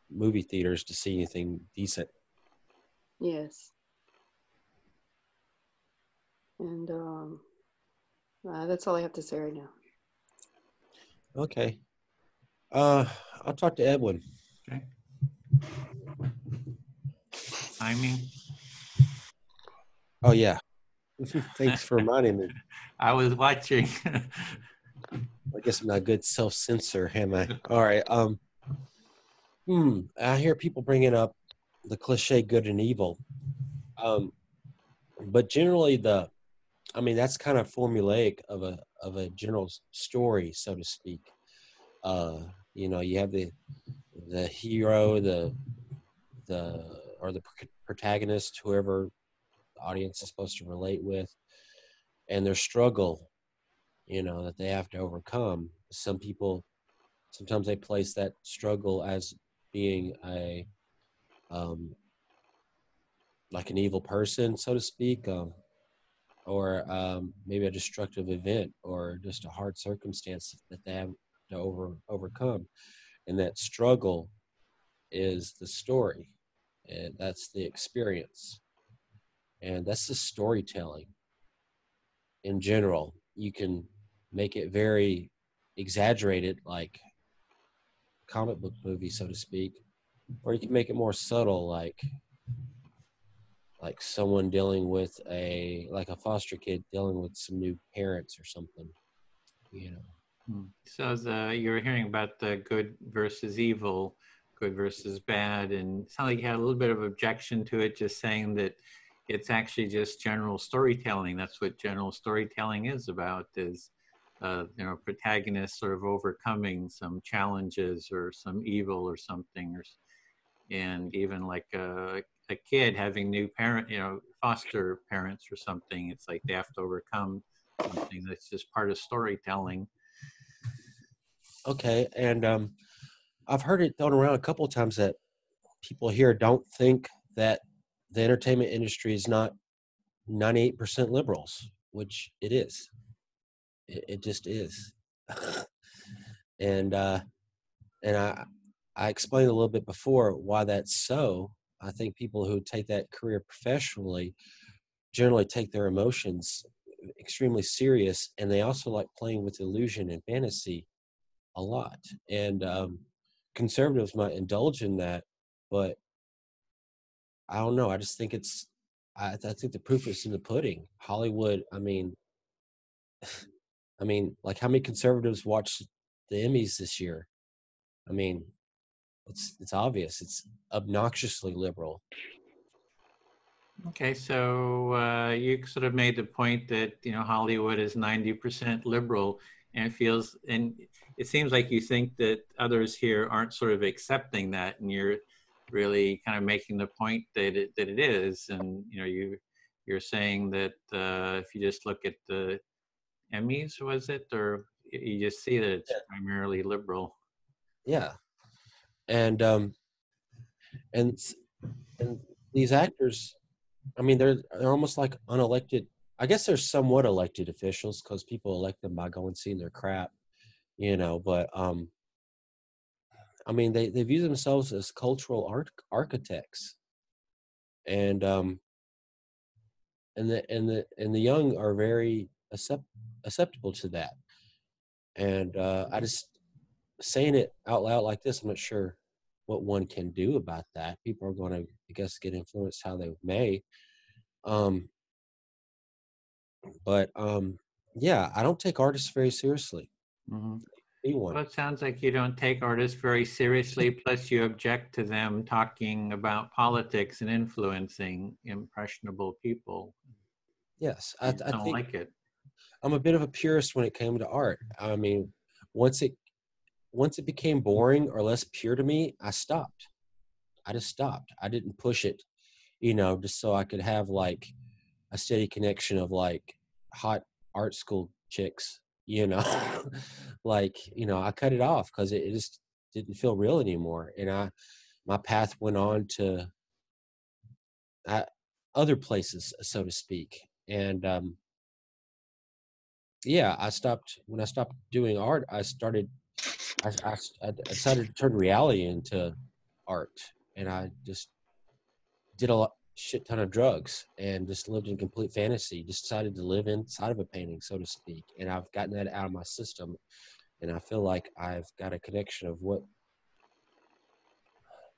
movie theaters to see anything decent. Yes. And that's all I have to say right now. Okay. I'll talk to Edwin. Okay. Timing. Oh yeah. Thanks for reminding me. I was watching. I guess I'm not a good self-censor, am I? All right. I hear people bringing up the cliche good and evil. But generally that's kind of formulaic of a general story, so to speak. You have the hero, the protagonist, whoever the audience is supposed to relate with, and their struggle, that they have to overcome. Sometimes they place that struggle as being like an evil person, so to speak, or maybe a destructive event, or just a hard circumstance that they have to overcome. And that struggle is the story, and that's the experience, and that's the storytelling. In general, you can make it very exaggerated, like comic book movie, so to speak, or you can make it more subtle, like someone dealing with a foster kid dealing with some new parents or something. So you were hearing about the good versus evil, good versus bad, and it sounded like you had a little bit of objection to it, just saying that it's actually just general storytelling. That's what general storytelling is about, is protagonists sort of overcoming some challenges or some evil or something, and even like a kid having new foster parents or something. It's like they have to overcome something that's just part of storytelling. Okay, and I've heard it thrown around a couple of times that people here don't think that the entertainment industry is not 98% liberals, which it is. It just is. And I explained a little bit before why that's so. I think people who take that career professionally generally take their emotions extremely serious, and they also like playing with illusion and fantasy a lot. And conservatives might indulge in that, but I don't know. I just think I think the proof is in the pudding. Hollywood. Like how many conservatives watched the Emmys this year? I mean, it's obvious. It's obnoxiously liberal. Okay, so you sort of made the point that, you know, Hollywood is 90% liberal, and it feels, and it seems like you think that others here aren't sort of accepting that, and you're really kind of making the point that it is. And you know, you're saying that if you just look at the Emmys, was it, or you just see that it's primarily liberal? Yeah, and and s- and these actors, I mean, they're almost like unelected. I guess they're somewhat elected officials because people elect them by going seeing their crap, you know. But I mean, they view themselves as cultural architects, and the young are very acceptable to that. And I just saying it out loud like this, I'm not sure what one can do about that. People are going to, I guess, get influenced how they may. Um, but yeah, I don't take artists very seriously. Mm-hmm. Be one. Well, it sounds like you don't take artists very seriously, plus you object to them talking about politics and influencing impressionable people. Yes, You I don't think like it. I'm a bit of a purist when it came to art. I mean, once it once it became boring or less pure to me, I stopped. I just stopped. I didn't push it, you know, just so I could have like a steady connection of like hot art school chicks, you know. Like, you know, I cut it off because it just didn't feel real anymore. And my path went on to uh, other places, so to speak. And yeah, I stopped when I stopped doing art. I decided to turn reality into art, and I just did shit ton of drugs and just lived in complete fantasy. Just decided to live inside of a painting, so to speak, and I've gotten that out of my system, and I feel like I've got a connection of what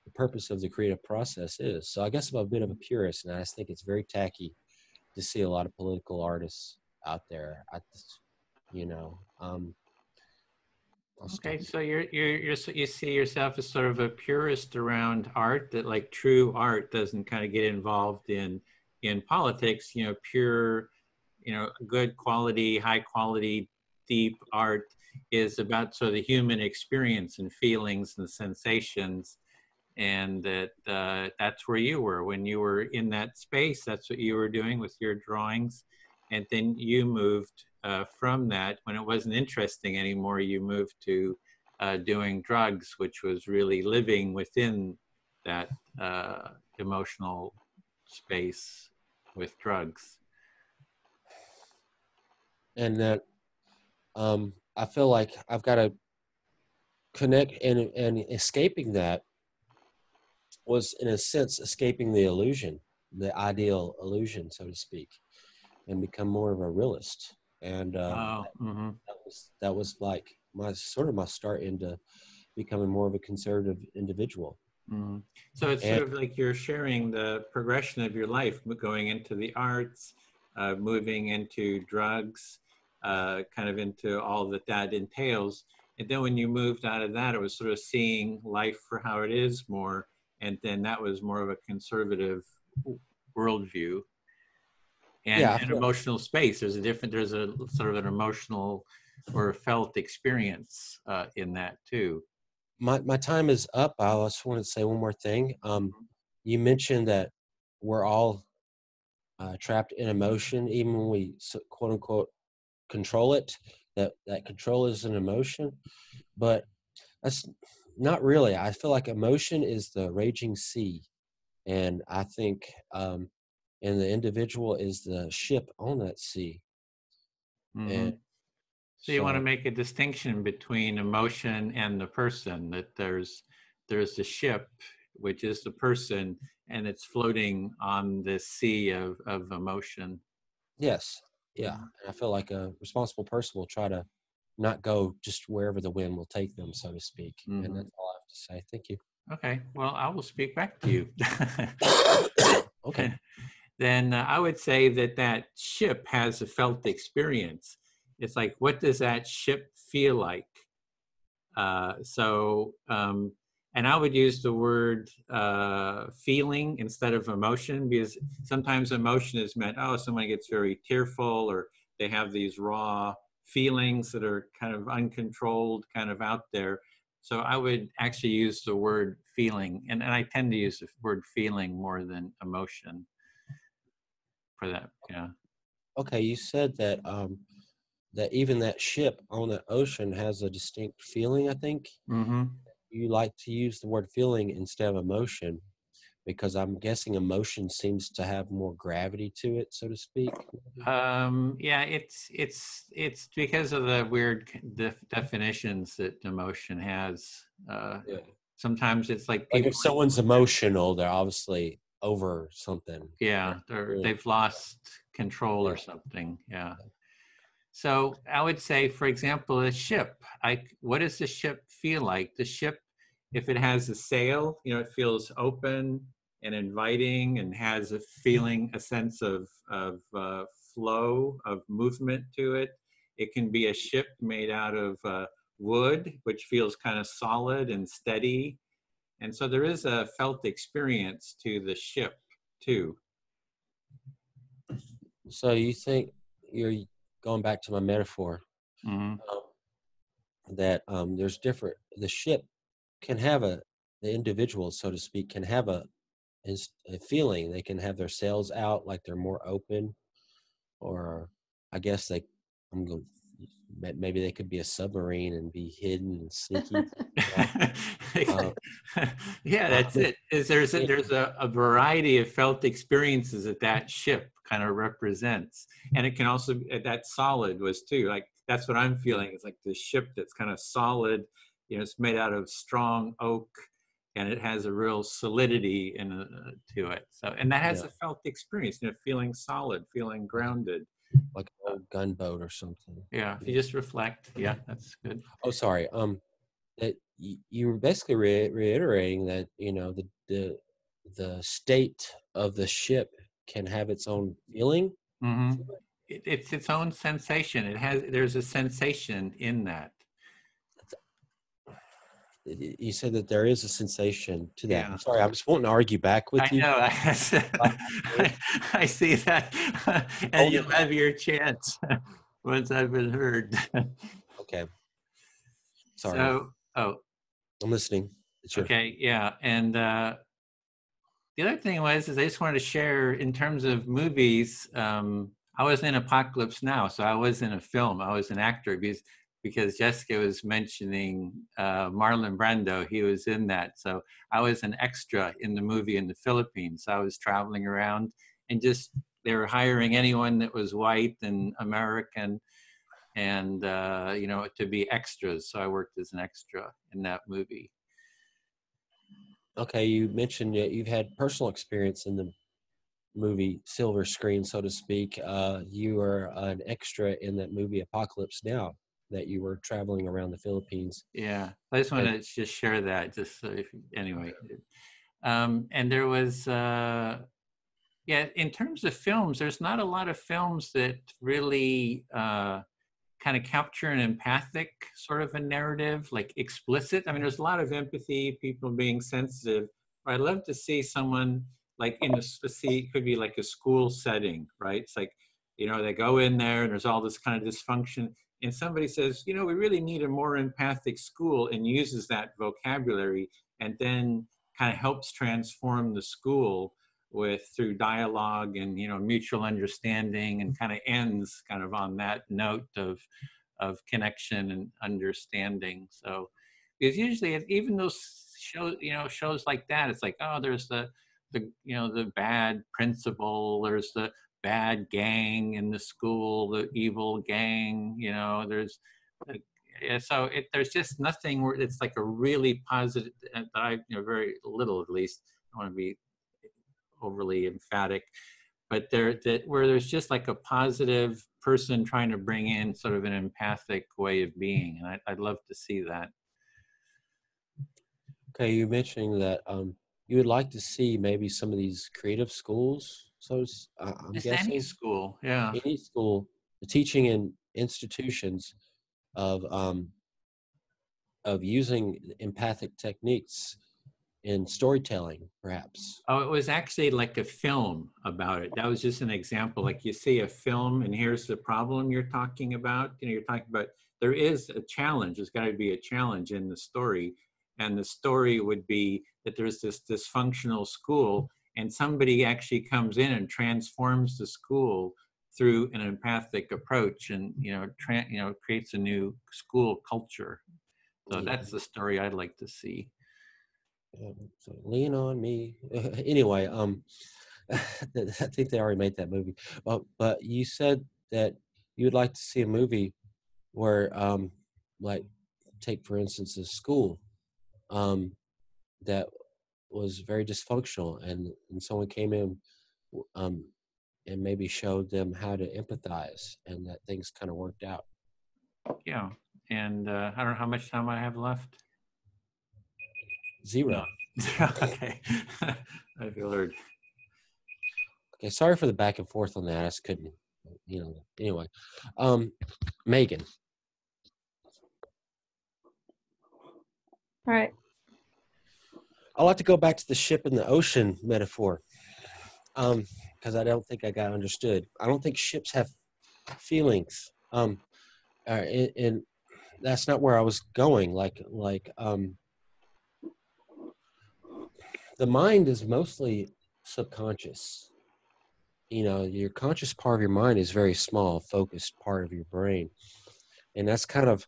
the purpose of the creative process is. So I guess I'm a bit of a purist, and I just think it's very tacky to see a lot of political artists out there. You know, I'll stop. Okay, so you see yourself as sort of a purist around art, that like true art doesn't kind of get involved in politics. You know, pure, you know, good quality, high quality, deep art is about sort of the human experience and feelings and sensations, and that that's where you were when you were in that space. That's what you were doing with your drawings, and then you moved from that. When it wasn't interesting anymore, you moved to doing drugs, which was really living within that emotional space with drugs. And that I feel like I've got to connect, and escaping that was in a sense escaping the illusion, the ideal illusion, so to speak, and become more of a realist. And Oh, mm-hmm. that was like my sort of my start into becoming more of a conservative individual. Mm. So it's And sort of like you're sharing the progression of your life, going into the arts, moving into drugs, kind of into all that that entails. And then when you moved out of that, it was sort of seeing life for how it is more. And then that was more of a conservative worldview and yeah, an emotional space. There's a sort of an emotional or felt experience in that too. my time is up. I just wanted to say one more thing. You mentioned that we're all trapped in emotion, even when we quote unquote control it. That control is an emotion, but that's not really. I feel like emotion is the raging sea, and I think, and the individual is the ship on that sea. Mm-hmm. And So you want to so, make a distinction between emotion and the person, that there's the ship, which is the person, and it's floating on this sea of emotion. yes, yeah, Mhm. and I feel like a responsible person will try to not go just wherever the wind will take them, so to speak. And Mhm. that's all I have to say. Thank you. Okay, well, I will speak back to you. Okay. Then I would say that that ship has a felt experience. It's like, what does that ship feel like? So And I would use the word feeling instead of emotion, because sometimes emotion is meant, oh, someone gets very tearful, or they have these raw feelings that are kind of uncontrolled, kind of out there. So I would actually use the word feeling, and I tend to use the word feeling more than emotion for that. Yeah. Okay, you said that that even that ship on the ocean has a distinct feeling, I think. Mm-hmm. You like to use the word feeling instead of emotion because I'm guessing emotion seems to have more gravity to it, so to speak. Yeah, it's because of the weird definitions that emotion has. Yeah. Sometimes it's like Like people, if someone's emotional, they're obviously over something. yeah, they've lost control Yeah. or something. Yeah. So I would say, for example, a ship. What does the ship feel like? The ship, if it has a sail, it feels open and inviting, and has a feeling, a sense of flow, of movement to it. It can be a ship made out of wood, which feels kind of solid and steady. And so there is a felt experience to the ship too. So you think you're going back to my metaphor Mm-hmm. that there's different. The ship can have the individual, so to speak, can have a feeling. They can have their sails out, like they're more open, or I guess I'm going. Maybe they could be a submarine and be hidden and sneaky. Uh, Yeah, that's it. yeah, There's a variety of felt experiences that ship kind of represents, and it can also that solid was too. Like that's what I'm feeling. It's like this ship that's kind of solid. It's made out of strong oak, and it has a real solidity to it. So, and that has yeah, a felt experience. Feeling solid, feeling grounded. like an old gunboat or something. Yeah, if you Yeah. just reflect, yeah, that's good. Oh, sorry. That you were basically reiterating that the state of the ship can have its own feeling. Hmm. It's its own sensation. There's a sensation in that. You said that there is a sensation to that. Yeah, I'm sorry. I'm just wanting to argue back with I you. know. Uh, I see that, and Holding you'll have your chance once I've been heard. Okay. Sorry. So, oh, I'm listening. It's your. okay, yeah, and the other thing is I just wanted to share in terms of movies. I was in Apocalypse Now, so I was in a film. I was an actor because Jessica was mentioning Marlon Brando. He was in that, so I was an extra in the movie in the Philippines. So I was traveling around and just they were hiring anyone that was white and American, and to be extras. So I worked as an extra in that movie. Okay. You mentioned that you've had personal experience in the movie Silver Screen, so to speak. You were an extra in that movie Apocalypse Now, that you were traveling around the Philippines. Yeah, I just want And to just share that. Just so anyway, and there was yeah. In terms of films, there's not a lot of films that really kind of capture an empathic sort of a narrative, like explicit. I mean, there's a lot of empathy, people being sensitive. But I'd love to see someone like could be like a school setting, right? It's like, they go in there and there's all this kind of dysfunction. And somebody says, we really need a more empathic school, and uses that vocabulary, and then kind of helps transform the school through dialogue and mutual understanding, and kind of ends kind of on that note of connection and understanding. So because usually even those shows like that, it's like, oh, there's the bad principal, there's the bad gang in the school, the evil gang, there's so there's just nothing where it's like a really positive, that I very little, at least. I want to be overly emphatic, but where there's just like a positive person trying to bring in sort of an empathic way of being, and I'd love to see that. okay, you mentioning that you would like to see maybe some of these creative schools. So I'm Just any guessing school, yeah. any school, the teaching in institutions of using empathic techniques in storytelling, perhaps. Oh, it was actually like a film about it. That was just an example. Like you see a film and here's the problem you're talking about. You know, you're talking about there is a challenge. There's got to be a challenge in the story. And the story would be that there's this dysfunctional school and somebody actually comes in and transforms the school through an empathic approach and, creates a new school culture. So that's the story I'd like to see. So lean on me. Anyway, I think they already made that movie. But you said that you would like to see a movie where, like, take for instance a school that was very dysfunctional, and someone came in and maybe showed them how to empathize, and that things kind of worked out. Yeah. And I don't know how much time I have left. 0. Okay. I've heard. Okay, sorry for the back and forth on that. I just couldn't, anyway. Megan. All right. I'd like to go back to the ship in the ocean metaphor, because I don't think I got understood. I don't think ships have feelings, and that's not where I was going. The mind is mostly subconscious. Your conscious part of your mind is very small, focused part of your brain, and that's kind of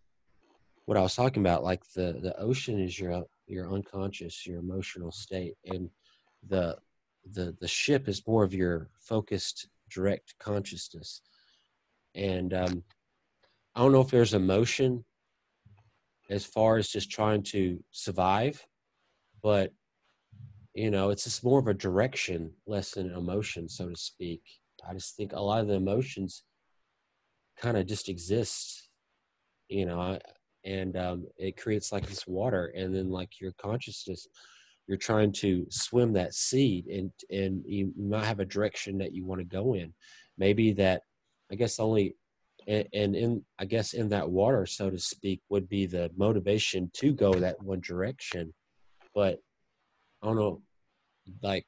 what I was talking about. Like the ocean is your unconscious, your emotional state, and the ship is more of your focused, direct consciousness. And I don't know if there's emotion as far as just trying to survive, but it's just more of a direction, less than emotion, so to speak. I just think a lot of the emotions kind of just exist, and it creates like this water, and then like your consciousness, you're trying to swim that seed, and you might have a direction that you want to go in. Maybe that, I guess only, and in that water, so to speak, would be the motivation to go that one direction. But I don't know, like,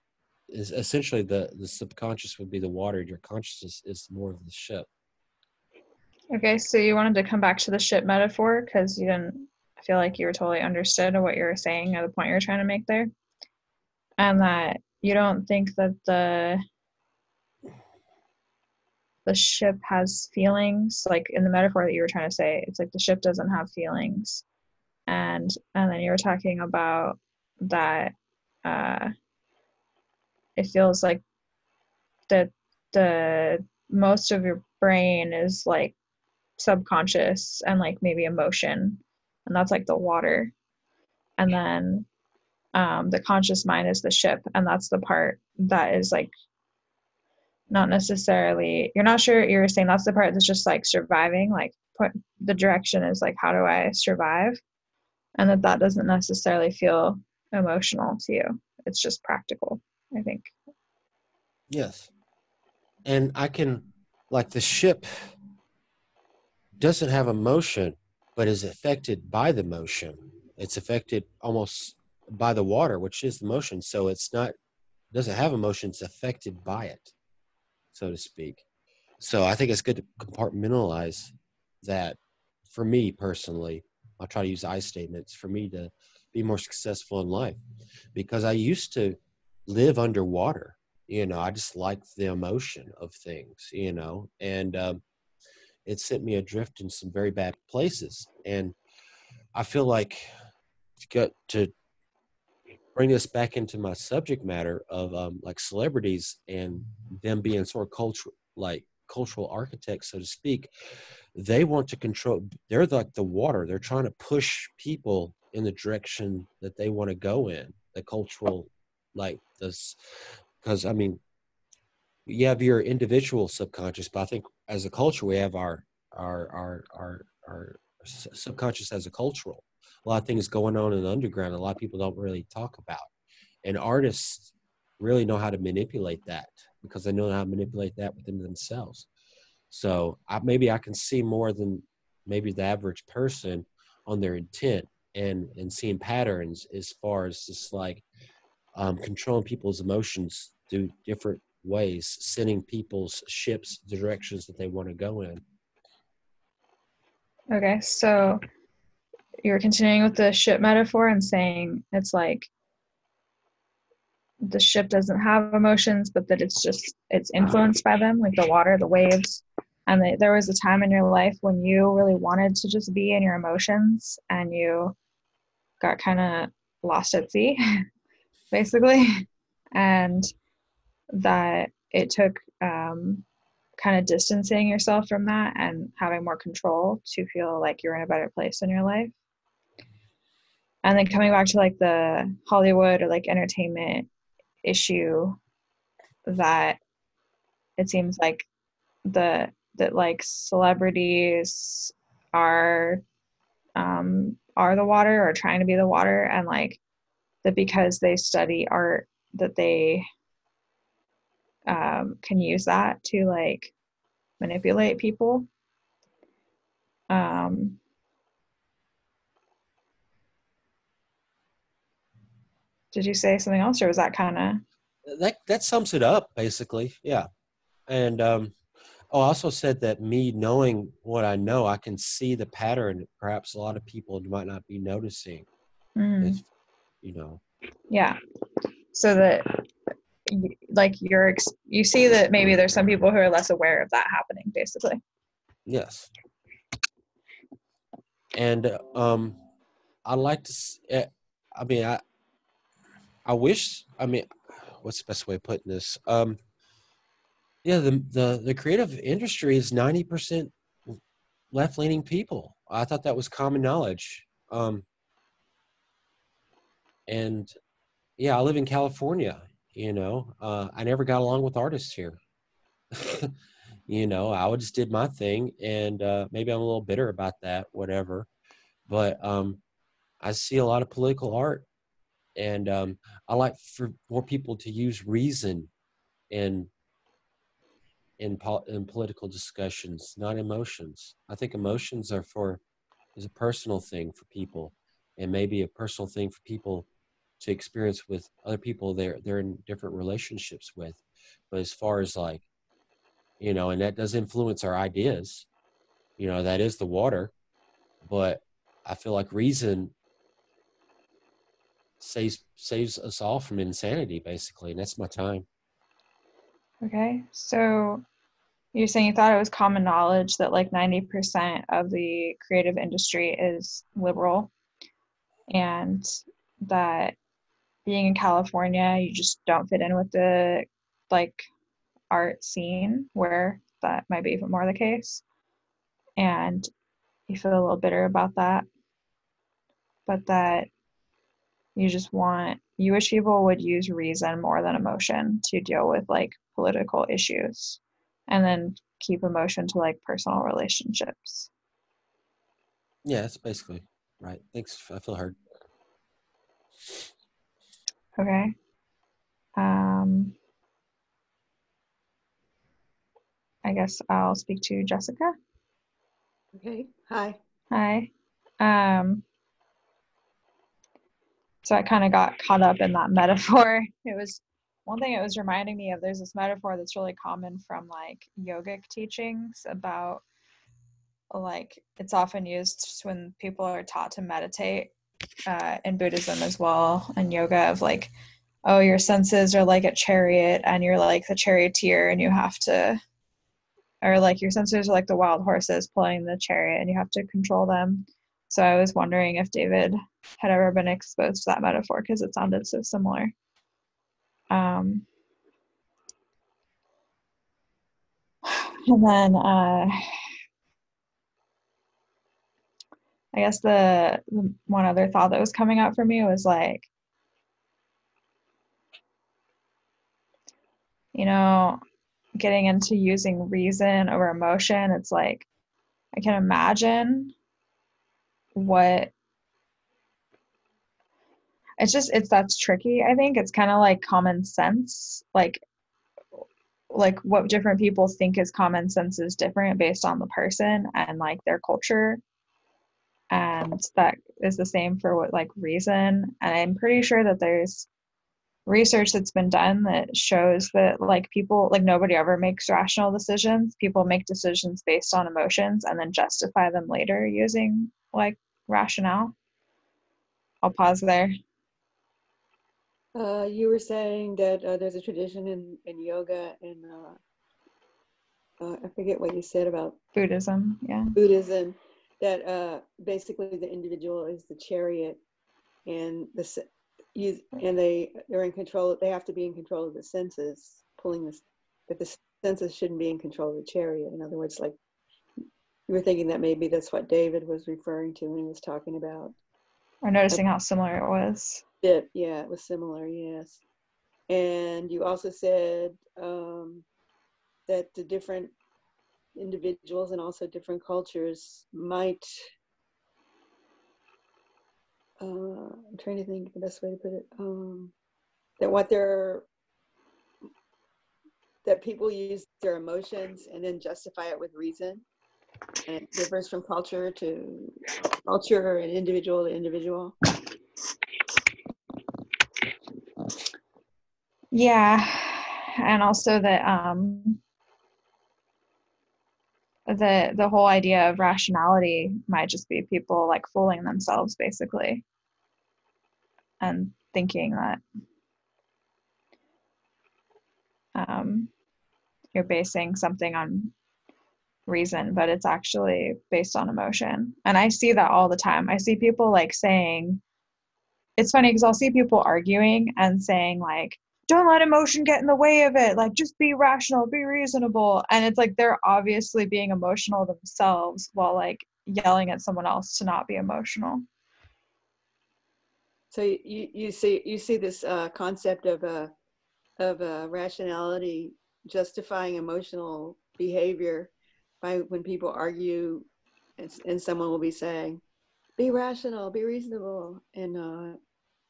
is essentially the subconscious would be the water. Your consciousness is more of the ship. Okay, so you wanted to come back to the ship metaphor because you didn't feel like you were totally understood what you were saying or the point you were trying to make there, and that you don't think that the ship has feelings. Like in the metaphor that you were trying to say, it's like the ship doesn't have feelings, and then you were talking about that it feels like that the most of your brain is like subconscious and like maybe emotion, and that's like the water, and then the conscious mind is the ship, and that's the part that is like not necessarily, you're not sure, you're saying that's the part that's just like surviving, like the direction is like how do I survive, and that doesn't necessarily feel emotional to you, it's just practical, I think. Yes. And I can, like, the ship doesn't have emotion, but is affected by the motion. It's affected almost by the water, which is the motion. So doesn't have emotion, it's affected by it, so to speak. So I think it's good to compartmentalize that. For me personally, I'll try to use I statements for me to be more successful in life, because I used to live underwater. I just liked the emotion of things, and it sent me adrift in some very bad places. And I feel like to bring this back into my subject matter of like celebrities and them being sort of cultural architects, so to speak. They want to control. They're like the water. They're trying to push people in the direction that they want to go in. The cultural, like this, because I mean, you have your individual subconscious, but I think as a culture we have our subconscious as a cultural. A lot of things going on in the underground. A lot of people don't really talk about, and artists really know how to manipulate that because they know how to manipulate that within themselves. So maybe I can see more than maybe the average person on their intent and seeing patterns as far as just like controlling people's emotions through different ways, sending people's ships the directions that they want to go in. Okay, so you're continuing with the ship metaphor and saying it's like the ship doesn't have emotions, but that it's influenced by them, like the water, the waves. And there was a time in your life when you really wanted to just be in your emotions and you got kind of lost at sea, basically. And that it took kind of distancing yourself from that and having more control to feel like you're in a better place in your life. And then coming back to like the Hollywood or like entertainment issue, that it seems like that like celebrities are the water or trying to be the water, and like that because they study art that they can use that to like manipulate people. Did you say something else, or was that kind of That sums it up basically. Yeah. And I also said that me knowing what I know, I can see the pattern perhaps a lot of people might not be noticing. If, you know. Yeah. So that like you see that maybe there's some people who are less aware of that happening, basically. Yes. And I like to. I wish. I mean, what's the best way of putting this? Yeah, the creative industry is 90% left-leaning people. I thought that was common knowledge. And yeah, I live in California. I never got along with artists here. I just did my thing, and maybe I'm a little bitter about that, whatever. But I see a lot of political art, and I like for more people to use reason in political discussions, not emotions. I think emotions is a personal thing for people, and maybe a personal thing for people to experience with other people they're in different relationships with. But as far as like, and that does influence our ideas, that is the water. But I feel like reason saves us all from insanity, basically, and that's my time. Okay, so you're saying you thought it was common knowledge that like 90% of the creative industry is liberal, and that being in California, you just don't fit in with the like art scene where that might be even more the case. And you feel a little bitter about that, but that you wish people would use reason more than emotion to deal with like political issues, and then keep emotion to like personal relationships. Yeah, that's basically right. Thanks. I feel heard. Okay. I guess I'll speak to Jessica. Okay. Hi. Hi. So I kind of got caught up in that metaphor. It was one thing it was reminding me of. There's this metaphor that's really common from like yogic teachings about like it's often used when people are taught to meditate in Buddhism as well, and yoga, of like, oh, your senses are like a chariot and you're like the charioteer and you have to, or like your senses are like the wild horses pulling the chariot and you have to control them. So I was wondering if David had ever been exposed to that metaphor because it sounded so similar. And then I guess the one other thought that was coming up for me was like, getting into using reason over emotion. It's like, I can imagine that's tricky. I think it's kind of like common sense, like what different people think is common sense is different based on the person and like their culture. And that is the same for what like reason. And I'm pretty sure that there's research that's been done that shows that like people, like nobody ever makes rational decisions. People make decisions based on emotions and then justify them later using like rationale. I'll pause there. You were saying that there's a tradition in yoga and I forget what you said about Buddhism, yeah. Buddhism, that basically the individual is the chariot, and they're in control. They have to be in control of the senses, pulling this, but the senses shouldn't be in control of the chariot. In other words, like you were thinking that maybe that's what David was referring to when he was talking about. Or noticing how similar it was. Yeah, it was similar, yes. And you also said that the different individuals and also different cultures might, I'm trying to think the best way to put it, that people use their emotions and then justify it with reason. And it differs from culture to culture and individual to individual. Yeah. And also that the whole idea of rationality might just be people like fooling themselves basically and thinking that you're basing something on reason, but it's actually based on emotion. And I see that all the time. I see people like saying, it's funny because I'll see people arguing and saying like, don't let emotion get in the way of it. Like, just be rational, be reasonable. And it's like they're obviously being emotional themselves while like yelling at someone else to not be emotional. So you see this concept of rationality justifying emotional behavior by when people argue, and someone will be saying, "Be rational, be reasonable," and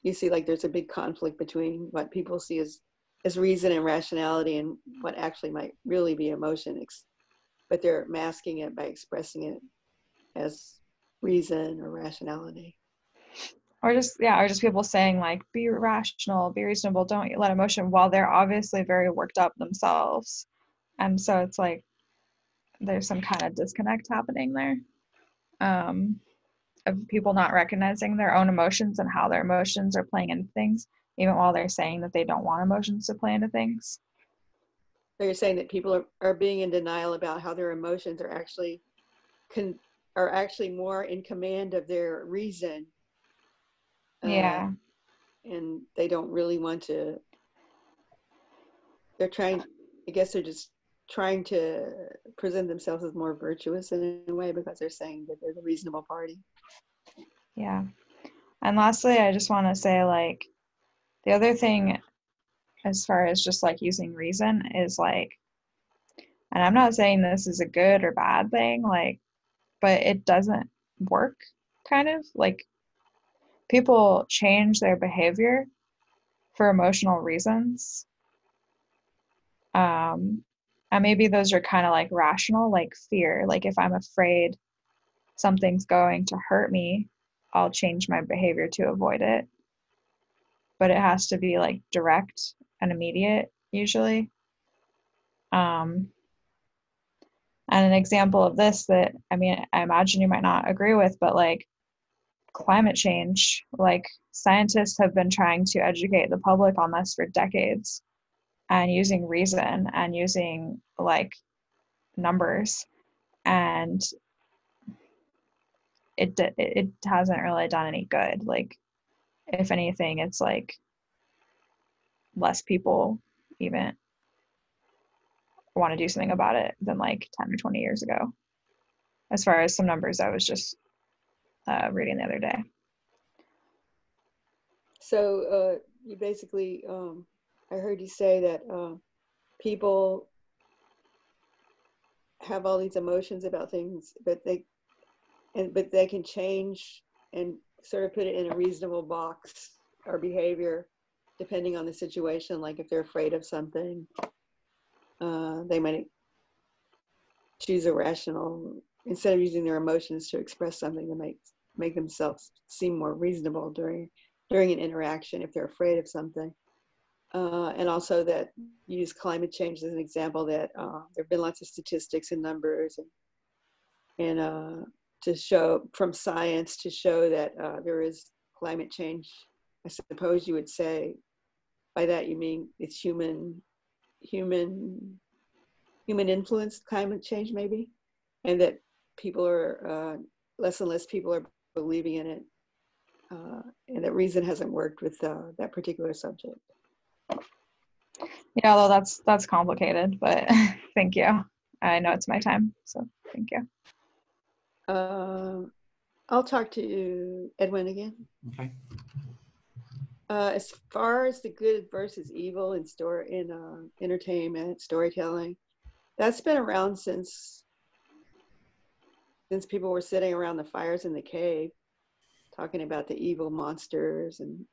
you see like there's a big conflict between what people see as reason and rationality and what actually might really be emotion, but they're masking it by expressing it as reason or rationality. Or just people saying like, be rational, be reasonable, don't let emotion, while they're obviously very worked up themselves. And so it's like there's some kind of disconnect happening there, of people not recognizing their own emotions and how their emotions are playing into things, even while they're saying that they don't want emotions to play into things. So you're saying that people are being in denial about how their emotions are actually more in command of their reason. Yeah. And they don't really want to. They're just trying to present themselves as more virtuous in a way because they're saying that they're the reasonable party. Yeah. And lastly, I just want to say like the other thing as far as just like using reason is like, and I'm not saying this is a good or bad thing, like, but it doesn't work kind of like people change their behavior for emotional reasons. And maybe those are kind of like rational, like fear. Like if I'm afraid something's going to hurt me, I'll change my behavior to avoid it. But it has to be like direct and immediate usually. And an example of this that, I mean, I imagine you might not agree with, but like climate change, like scientists have been trying to educate the public on this for decades and using reason and using like numbers, and it hasn't really done any good. Like if anything, it's like less people even want to do something about it than like 10 or 20 years ago, as far as some numbers I was just reading the other day. So you basically, I heard you say that people have all these emotions about things, but they can change and sort of put it in a reasonable box or behavior depending on the situation. Like if they're afraid of something, they might choose a rational, instead of using their emotions to express something, they might make themselves seem more reasonable during an interaction if they're afraid of something. and also that you use climate change as an example, that there have been lots of statistics and numbers and to show from science to show that there is climate change. I suppose you would say by that you mean it's human influenced climate change, maybe, and that people are less and less people are believing in it, and that reason hasn't worked with that particular subject. Yeah, although that's complicated, but thank you. I know it's my time, so thank you. I'll talk to Edwin again. Okay. As far as the good versus evil in entertainment, storytelling, that's been around since people were sitting around the fires in the cave, talking about the evil monsters, and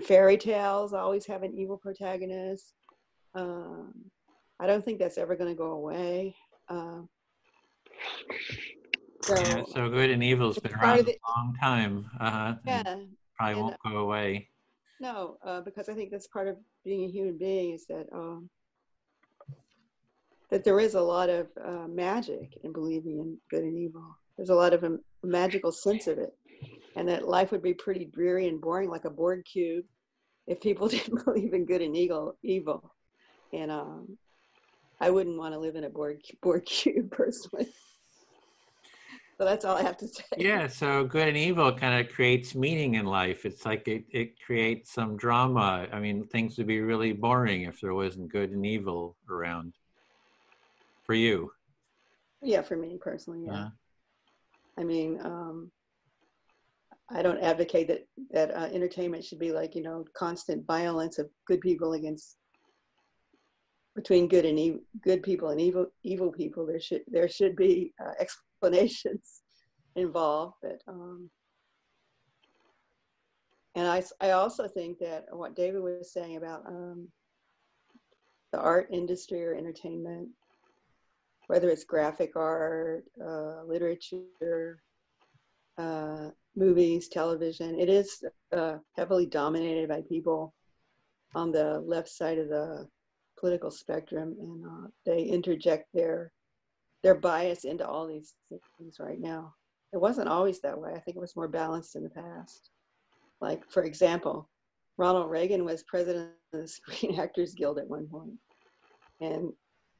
fairy tales always have an evil protagonist. I don't think that's ever going to go away. So good and evil's been around a long time. Yeah, probably won't go away. No, because I think that's part of being a human being, is that that there is a lot of magic in believing in good and evil. There's a lot of a magical sense of it, and that life would be pretty dreary and boring, like a board cube, if people didn't believe in good and evil. And I wouldn't want to live in a board cube personally. So that's all I have to say. Yeah, so good and evil kind of creates meaning in life. It's like it creates some drama. I mean, things would be really boring if there wasn't good and evil around. For you? Yeah, for me personally, yeah. I mean, I don't advocate that entertainment should be like, constant violence of good people between good and good people and evil people. There should be explanations involved, but and I also think that what David was saying about the art industry or entertainment, whether it's graphic art, literature, movies, television, it is heavily dominated by people on the left side of the political spectrum, and they interject their bias into all these things right now. It wasn't always that way. I think it was more balanced in the past. Like, for example, Ronald Reagan was president of the Screen Actors Guild at one point, and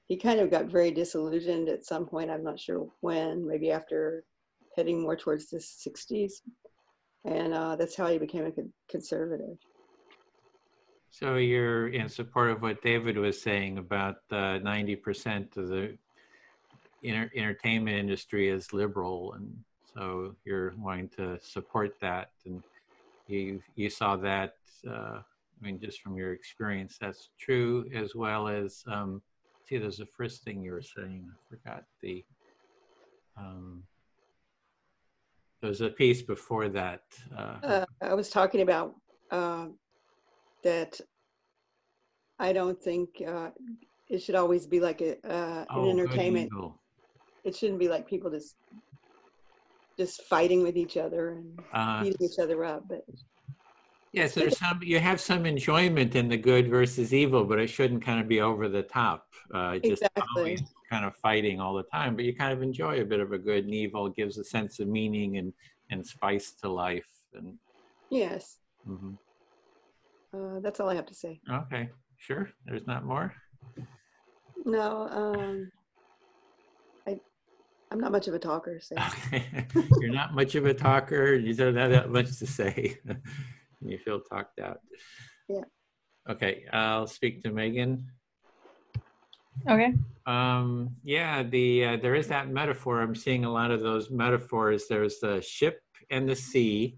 he kind of got very disillusioned at some point. I'm not sure when, maybe after heading more towards the 60s. And that's how he became a conservative. So you're in support of what David was saying about 90% of the entertainment industry is liberal, and so you're wanting to support that, and you saw that. I mean, just from your experience, that's true, as well as see. There's the first thing you were saying. I forgot the. There was a piece before that. I was talking about that. I don't think it should always be like an entertainment. It shouldn't be like people just fighting with each other and beating each other up. But yeah, so you have some enjoyment in the good versus evil, but it shouldn't kind of be over the top. Just always kind of fighting all the time, but you kind of enjoy a bit of a good and evil. It gives a sense of meaning and spice to life. And yes, mm-hmm. That's all I have to say. Okay, sure. There's not more. No, I'm not much of a talker. So. Okay. You're not much of a talker. You don't have that much to say. You feel talked out. Yeah. Okay, I'll speak to Megan. Okay. Yeah, there is that metaphor. I'm seeing a lot of those metaphors. There's the ship and the sea,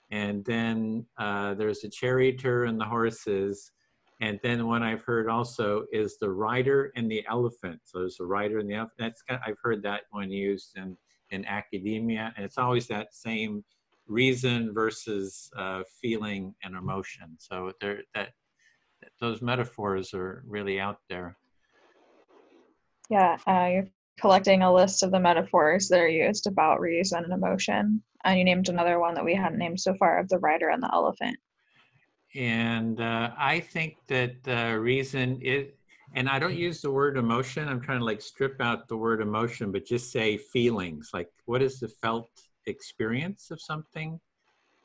and then there's the charioteer and the horses, and then one I've heard also is the rider and the elephant. So there's the rider and the elephant. I've heard that one used in academia, and it's always that same reason versus feeling and emotion. So those metaphors are really out there. Yeah, you're collecting a list of the metaphors that are used about reason and emotion. And you named another one that we hadn't named so far, of the rider and the elephant. And I think that reason is, and I don't use the word emotion. I'm trying to like strip out the word emotion, but just say feelings. Like, what is the felt experience of something?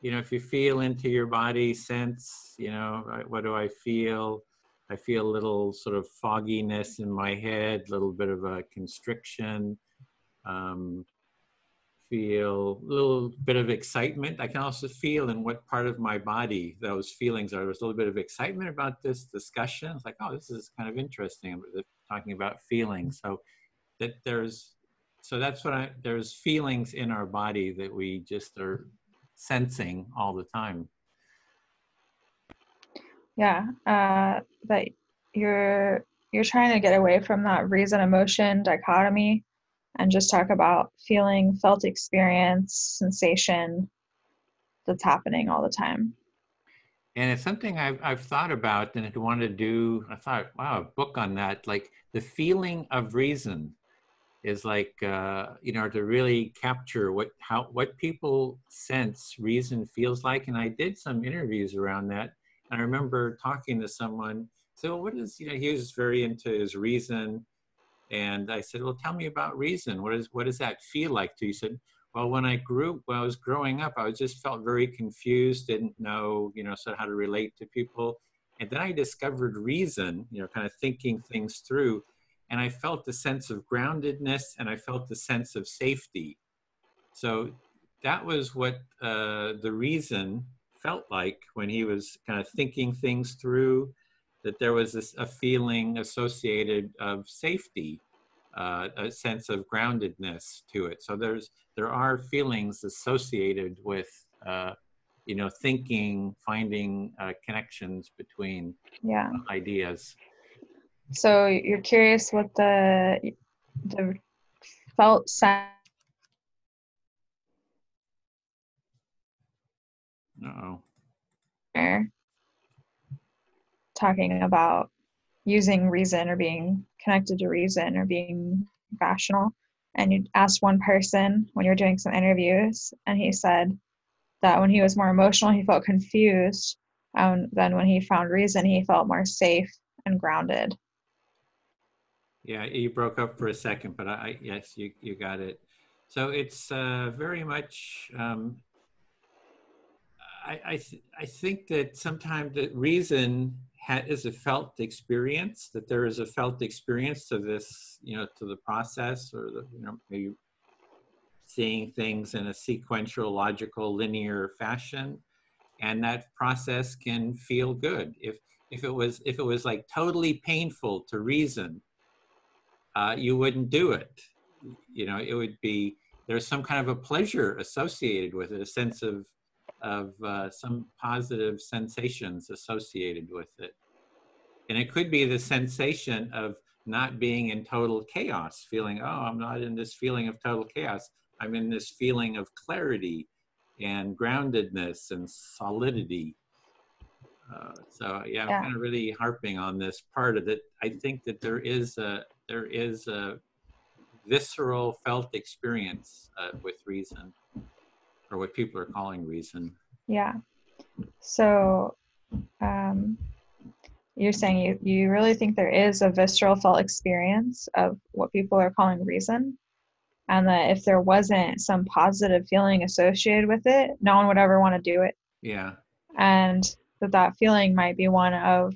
You know, if you feel into your body, sense, you know, what do I feel? I feel a little sort of fogginess in my head, a little bit of a constriction. Feel a little bit of excitement. I can also feel in what part of my body those feelings are. There was a little bit of excitement about this discussion. It's like, oh, this is kind of interesting. Talking about feelings. So that's there's feelings in our body that we just are sensing all the time. Yeah, that you're trying to get away from that reason emotion dichotomy and just talk about feeling, felt experience, sensation that's happening all the time. And it's something I've thought about and I wanted to do. I thought, wow, a book on that. Like the feeling of reason is like, you know, to really capture what people sense reason feels like. And I did some interviews around that. And I remember talking to someone. So what is, you know, he was very into his reason. And I said, well, tell me about reason. What does that feel like to you? He said, well, when I was growing up, I just felt very confused, didn't know, you know, sort of how to relate to people. And then I discovered reason, you know, kind of thinking things through. And I felt a sense of groundedness and I felt a sense of safety. So that was what the reason felt like when he was kind of thinking things through, that there was a feeling associated of safety, a sense of groundedness to it. So there are feelings associated with, you know, thinking, finding connections between ideas. So you're curious what the felt sense. Talking about using reason or being connected to reason or being rational. And you asked one person when you were doing some interviews, and he said that when he was more emotional, he felt confused. Then when he found reason, he felt more safe and grounded. Yeah, you broke up for a second, but yes, you got it. So it's very much, I think that sometimes the reason is a felt experience, that there is a felt experience to this, you know, to the process, or the, you know, maybe seeing things in a sequential, logical, linear fashion. And that process can feel good. If it was like totally painful to reason, you wouldn't do it. You know, it would be, there's some kind of a pleasure associated with it, a sense of some positive sensations associated with it. And it could be the sensation of not being in total chaos, feeling, oh, I'm not in this feeling of total chaos. I'm in this feeling of clarity and groundedness and solidity. So yeah, I'm kind of really harping on this part of it. I think that there is a visceral felt experience with reason, or what people are calling reason. Yeah. So you're saying you really think there is a visceral felt experience of what people are calling reason, and that if there wasn't some positive feeling associated with it, no one would ever want to do it. Yeah. And that feeling might be one of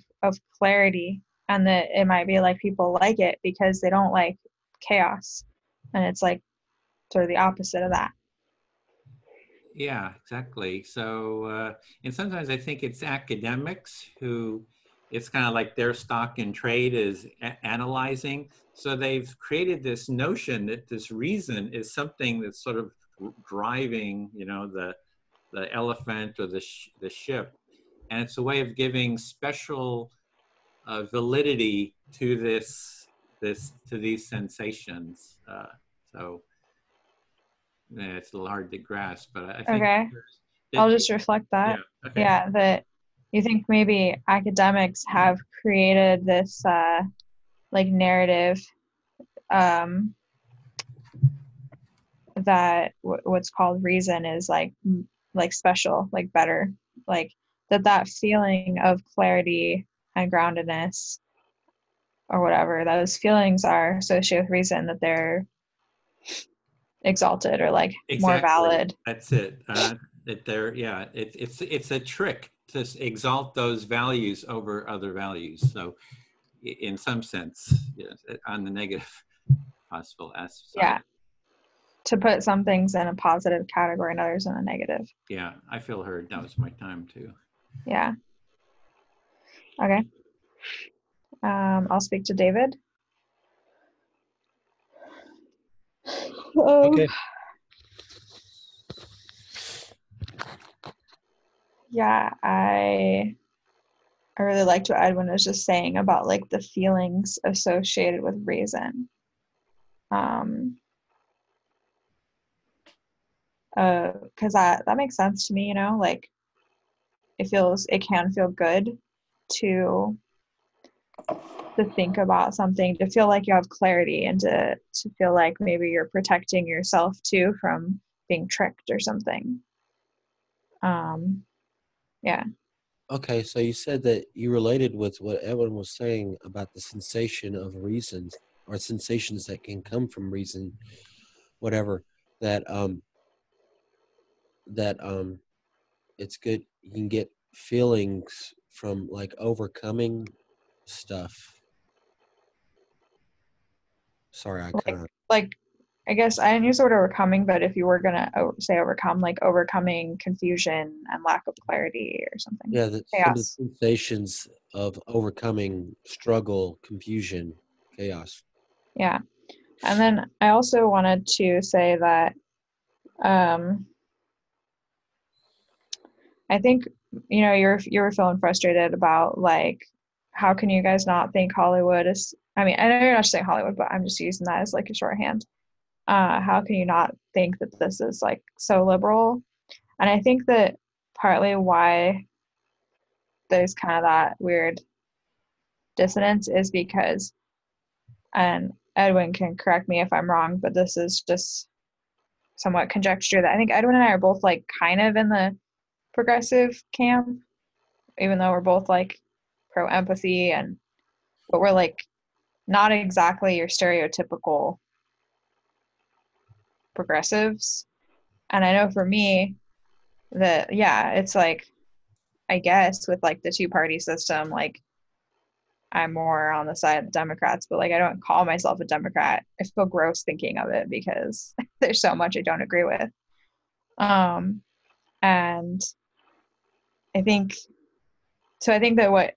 clarity, and that it might be like people like it because they don't like chaos, and it's like sort of the opposite of that. Yeah, exactly. So, and sometimes I think it's academics who, it's kind of like their stock in trade is analyzing. So they've created this notion that this reason is something that's sort of driving, you know, the elephant or the ship. And it's a way of giving special validity to to these sensations. So yeah, it's a little hard to grasp, but I think. Okay, I'll just reflect that. Yeah, okay. Yeah, that you think maybe academics have created this like narrative that what's called reason is like special, like better, like that feeling of clarity and groundedness or whatever, those feelings are associated with reason, that they're exalted or like more Exactly. valid. That's it. It's a trick to exalt those values over other values. So in some sense, yes, on the negative possible side. Yeah. To put some things in a positive category and others in a negative. Yeah, I feel heard. That was my time too. Yeah. Okay. I'll speak to David. Okay. Yeah, I really liked what Edwin was just saying about like the feelings associated with reason. Because that makes sense to me, you know, like it can feel good to think about something, to feel like you have clarity, and to feel like maybe you're protecting yourself too from being tricked or something. Yeah. Okay, so you said that you related with what Edwin was saying about the sensation of reasons or sensations that can come from reason, whatever, that it's good you can get feelings from like overcoming stuff. Sorry, I kind of Like I guess I didn't use the word overcoming, but if you were gonna say overcome, like overcoming confusion and lack of clarity or something. yeah, some of the Chaos. sensations of overcoming struggle, confusion, chaos. Yeah. And then I also wanted to say that I think, you know, you were feeling frustrated about like how can you guys not think Hollywood is, I mean, I know you're not saying Hollywood, but I'm just using that as like a shorthand. How can you not think that this is like so liberal? And I think that partly why there's kind of that weird dissonance is because, and Edwin can correct me if I'm wrong, but this is just somewhat conjecture, that I think Edwin and I are both like kind of in the progressive camp, even though we're both like pro empathy, but we're like not exactly your stereotypical progressives. And I know for me that, yeah, it's like, I guess with like the two-party system, like I'm more on the side of the Democrats, but like I don't call myself a Democrat. I feel gross thinking of it because there's so much I don't agree with. And I think that what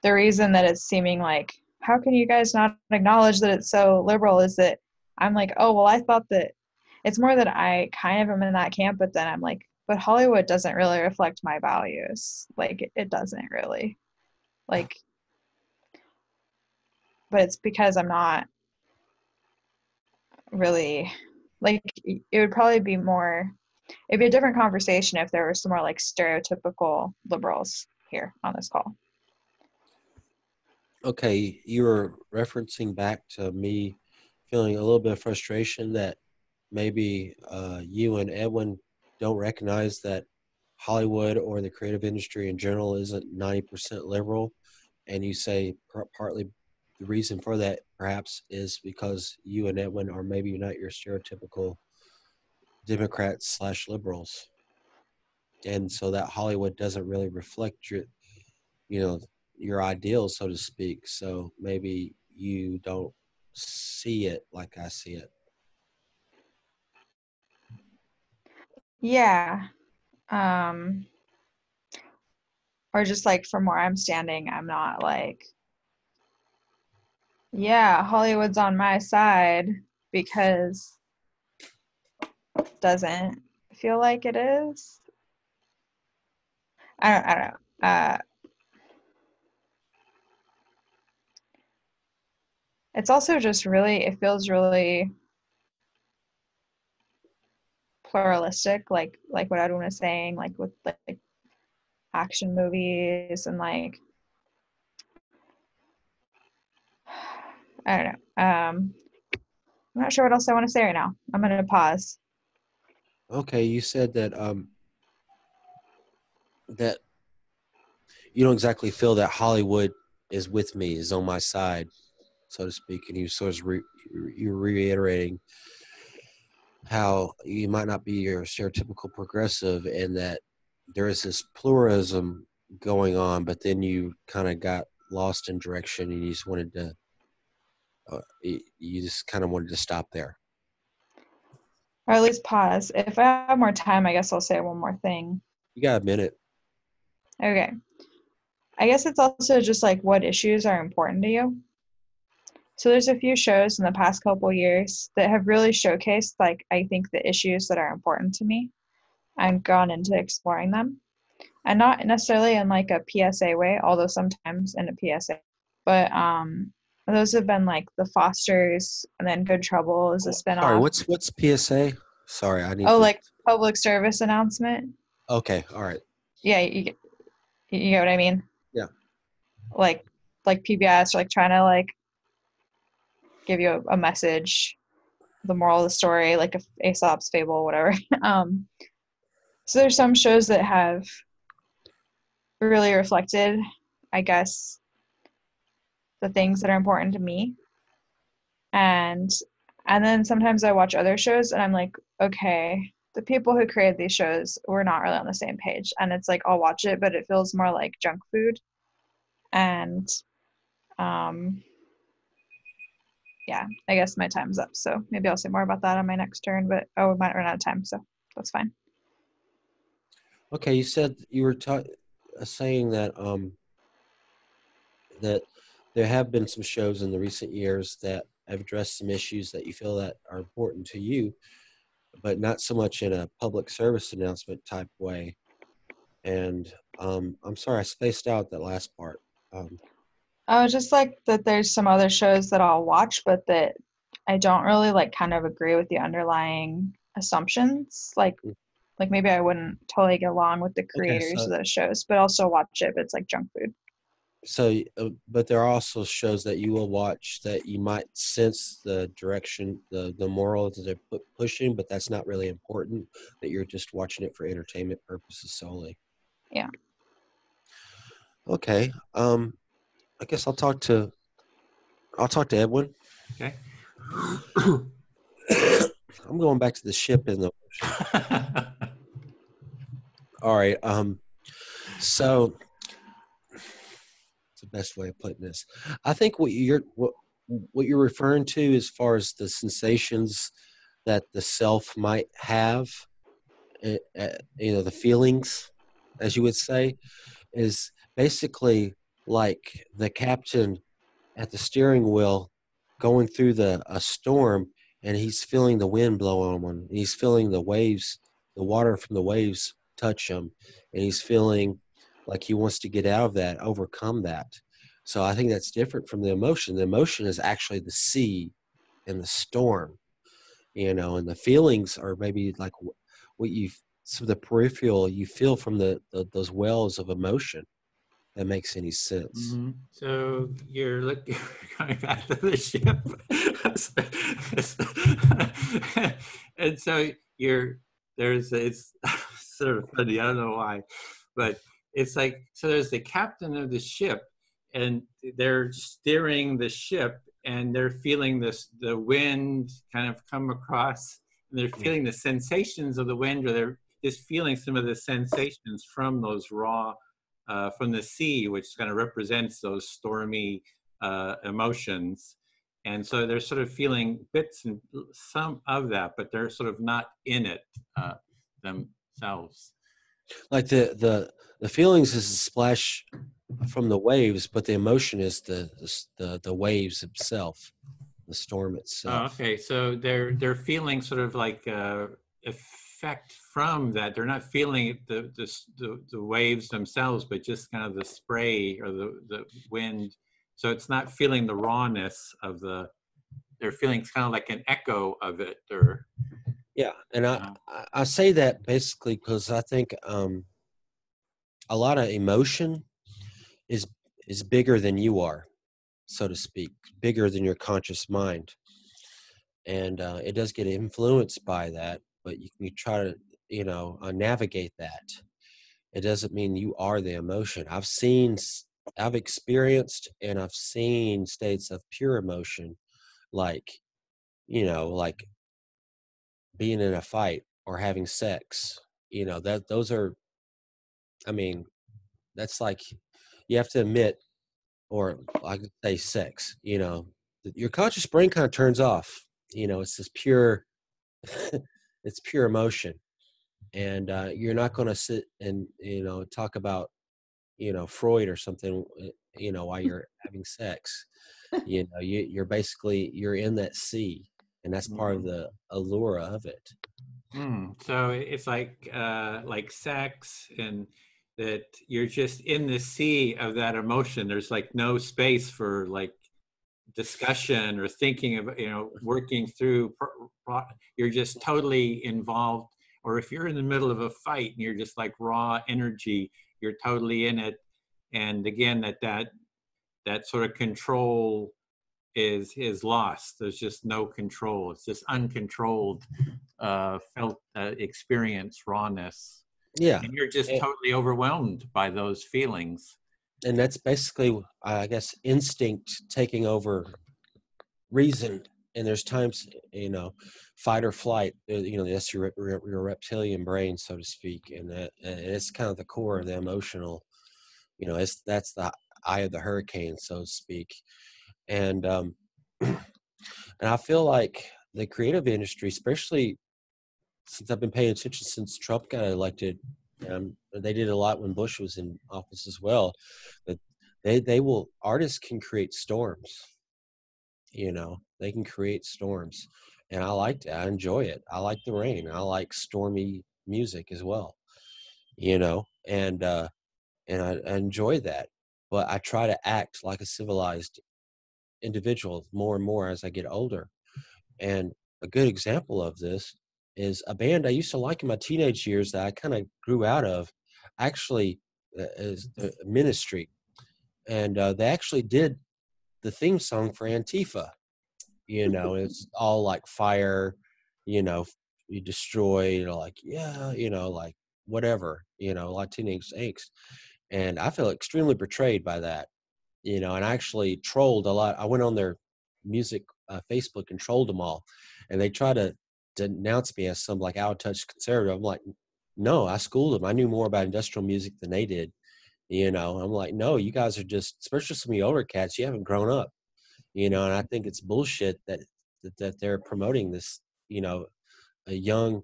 the reason that it's seeming like, how can you guys not acknowledge that it's so liberal, is that I'm like, oh, well, I thought that it's more that I kind of am in that camp, but then I'm like, but Hollywood doesn't really reflect my values. Like, it doesn't really. Like, but it's because I'm not really, like, it would probably be more, it'd be a different conversation if there were some more like stereotypical liberals here on this call. Okay, you were referencing back to me feeling a little bit of frustration that maybe you and Edwin don't recognize that Hollywood or the creative industry in general isn't 90% liberal. And you say partly the reason for that perhaps is because you and Edwin are maybe not your stereotypical Democrats / liberals. And so that Hollywood doesn't really reflect your ideals, so to speak. So maybe you don't see it like I see it. Yeah. Or just like from where I'm standing, I'm not like, yeah, Hollywood's on my side, because it doesn't feel like it is. I don't know. It's also just really, it feels really pluralistic, like what Edwin was saying, like with like action movies and like, I don't know. I'm not sure what else I want to say right now. I'm gonna pause. Okay, you said that that you don't exactly feel that Hollywood is with me, is on my side, so to speak. And you sort of you're reiterating how you might not be your stereotypical progressive, and that there is this pluralism going on, but then you kind of got lost in direction, and you just wanted to, you just kind of wanted to stop there. Or at least pause. If I have more time, I guess I'll say one more thing. You got a minute. Okay. I guess it's also just like what issues are important to you. So there's a few shows in the past couple years that have really showcased, like, I think the issues that are important to me and gone into exploring them. And not necessarily in like a PSA way, although sometimes in a PSA. But those have been like The Fosters, and then Good Trouble is a spinoff. Sorry, what's PSA? Sorry, I need. Oh, like public service announcement. Okay, all right. Yeah, you get what I mean. Yeah. Like PBS, like trying to like give you a message, the moral of the story, like a Aesop's fable, whatever. So there's some shows that have really reflected, I guess, the things that are important to me. And then sometimes I watch other shows and I'm like, okay, the people who created these shows were not really on the same page. And it's like, I'll watch it, but it feels more like junk food. And yeah, I guess my time's up. So maybe I'll say more about that on my next turn, but we might run out of time, so that's fine. Okay, you said you were saying that that there have been some shows in the recent years that have addressed some issues that you feel that are important to you, but not so much in a public service announcement type way. And I'm sorry, I spaced out that last part. Just like that there's some other shows that I'll watch, but that I don't really like kind of agree with the underlying assumptions. Like maybe I wouldn't totally get along with the creators of those shows, but I'll still watch it, but it's like junk food. So, but there are also shows that you will watch that you might sense the direction, the moral that they're pushing, but that's not really important, that you're just watching it for entertainment purposes solely. Yeah. Okay. I guess I'll talk to Edwin. Okay. I'm going back to the ship in the ocean. All right. So it's the best way of putting this. I think what you're referring to as far as the sensations that the self might have, the feelings, as you would say, is basically like the captain at the steering wheel going through a storm, and he's feeling the wind blow on him. He's feeling the waves, the water from the waves touch him, and he's feeling like he wants to get out of that, overcome that. So I think that's different from the emotion. The emotion is actually the sea and the storm, and the feelings are maybe like what the peripheral you feel from those wells of emotion. That makes any sense. Mm-hmm. So you're going back to the ship. And so it's sort of funny, I don't know why, but it's like, so there's the captain of the ship, and they're steering the ship, and they're feeling the wind kind of come across, and they're feeling the sensations of the wind, or they're just feeling some of the sensations from those raw, from the sea, which kind of represents those stormy emotions. And so they're sort of feeling bits and some of that, but they're sort of not in it themselves. Like the feelings is a splash from the waves, but the emotion is the waves itself, the storm itself. Oh, okay, so they're feeling sort of like effect from that. They're not feeling the waves themselves, but just kind of the spray or the wind. So it's not feeling the rawness of they're feeling kind of like an echo of it. Or yeah, and I say that basically because I think a lot of emotion is bigger than you are, so to speak, bigger than your conscious mind, and it does get influenced by that. But you try to navigate that, it doesn't mean you are the emotion. I've experienced and I've seen states of pure emotion, like, like being in a fight or having sex. That those are, I mean, that's like, you have to admit, or I could say sex, your conscious brain kind of turns off. It's this pure, it's pure emotion. And you're not going to sit and, talk about, Freud or something, while you're having sex. You're basically, you're in that sea, and that's part of the allure of it. So it's like sex, and that you're just in the sea of that emotion. There's like no space for like discussion or thinking of, working through. You're just totally involved. Or if you're in the middle of a fight and you're just like raw energy, you're totally in it. And again, that sort of control is lost. There's just no control. It's just uncontrolled felt experience, rawness. Yeah. And you're just totally overwhelmed by those feelings. And that's basically, I guess, instinct taking over reason. And there's times, fight or flight, that's your reptilian brain, so to speak. And it's kind of the core of the emotional, that's the eye of the hurricane, so to speak. And and I feel like the creative industry, especially since I've been paying attention since Trump got elected, they did a lot when Bush was in office as well. That artists can create storms. They can create storms, and I like that. I enjoy it. I like the rain. I like stormy music as well. And I enjoy that. But I try to act like a civilized individual more and more as I get older. And a good example of this is a band I used to like in my teenage years that I kind of grew out of, actually, is the Ministry. And they actually did the theme song for Antifa. It's all like fire, you destroy, like, yeah, like whatever, like teenage angst. And I feel extremely betrayed by that, and I actually trolled a lot. I went on their music Facebook and trolled them all, and they tried to denounce me as some like out of touch conservative. I'm like, no, I schooled them. I knew more about industrial music than they did. I'm like, no, you guys are just, especially some of the older cats, you haven't grown up. And I think it's bullshit that they're promoting this, a young,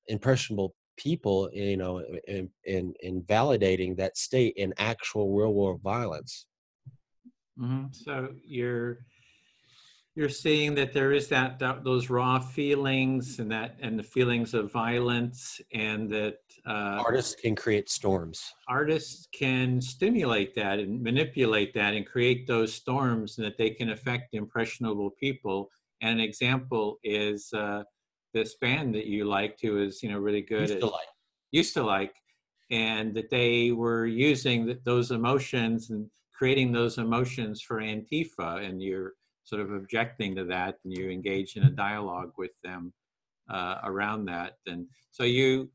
impressionable people, in validating that state in actual real world violence. So you're seeing that there is that those raw feelings and the feelings of violence, and that artists can create storms. Artists can stimulate that and manipulate that and create those storms, and that they can affect impressionable people. And an example is this band that you liked, who is really good used to like, and that they were using those emotions and creating those emotions for Antifa, and you're sort of objecting to that, and you engage in a dialogue with them around that. And so you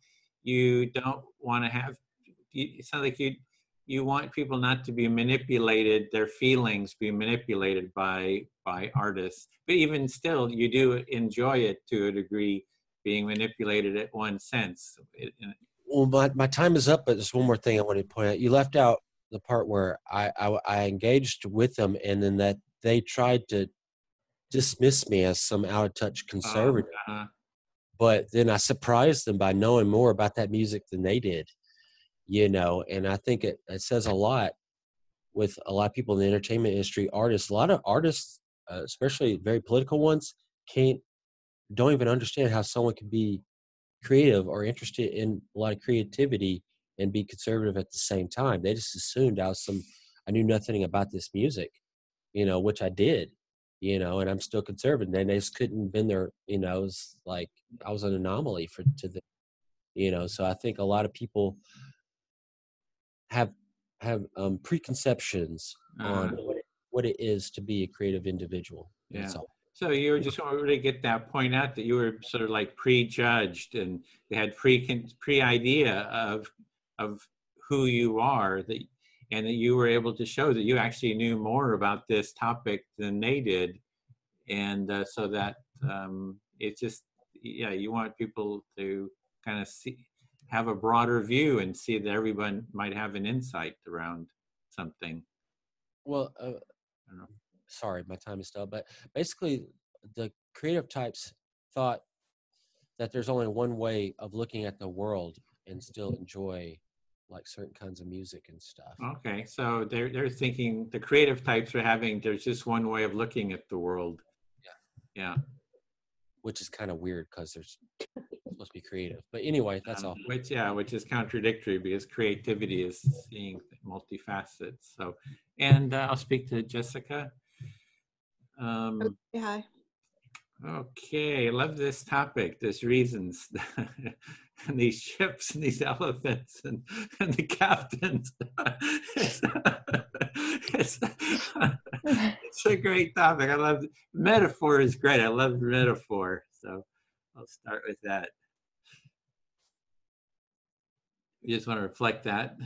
don't want to have, it sounds like you want people not to be manipulated, their feelings be manipulated by artists, but even still you do enjoy it to a degree, being manipulated at one sense. Well, my time is up, but there's one more thing I wanted to point out. You left out the part where I engaged with them, and then that they tried to dismiss me as some out of touch conservative. But then I surprised them by knowing more about that music than they did, and I think it says a lot with a lot of people in the entertainment industry, artists. A lot of artists, especially very political ones, don't even understand how someone can be creative or interested in a lot of creativity and be conservative at the same time. They just assumed I knew nothing about this music, which I did, and I'm still conservative. And they just couldn't been there, it was like I was an anomaly to them, so I think a lot of people have preconceptions on what it is to be a creative individual. Yeah. So you were just want to really get that point out that you were sort of like prejudged and you had pre idea of who you are, that and that you were able to show that you actually knew more about this topic than they did, and so that it's just, yeah, you want people to kind of have a broader view and see that everyone might have an insight around something. Well, I don't know. sorry, my time is still, but basically the creative types thought that there's only one way of looking at the world and still enjoy like certain kinds of music and stuff. Okay, so they're thinking the creative types are having, there's just one way of looking at the world. Yeah. Which is kind of weird because there's supposed to be creative. But anyway, that's all. Which is contradictory because creativity is seeing multifacets. So, and I'll speak to Jessica. Hi. Okay, I love this topic. There's reasons. And these ships and these elephants and the captains. It's a great topic. I love metaphor is great. I love metaphor. So I'll start with that. You just want to reflect that.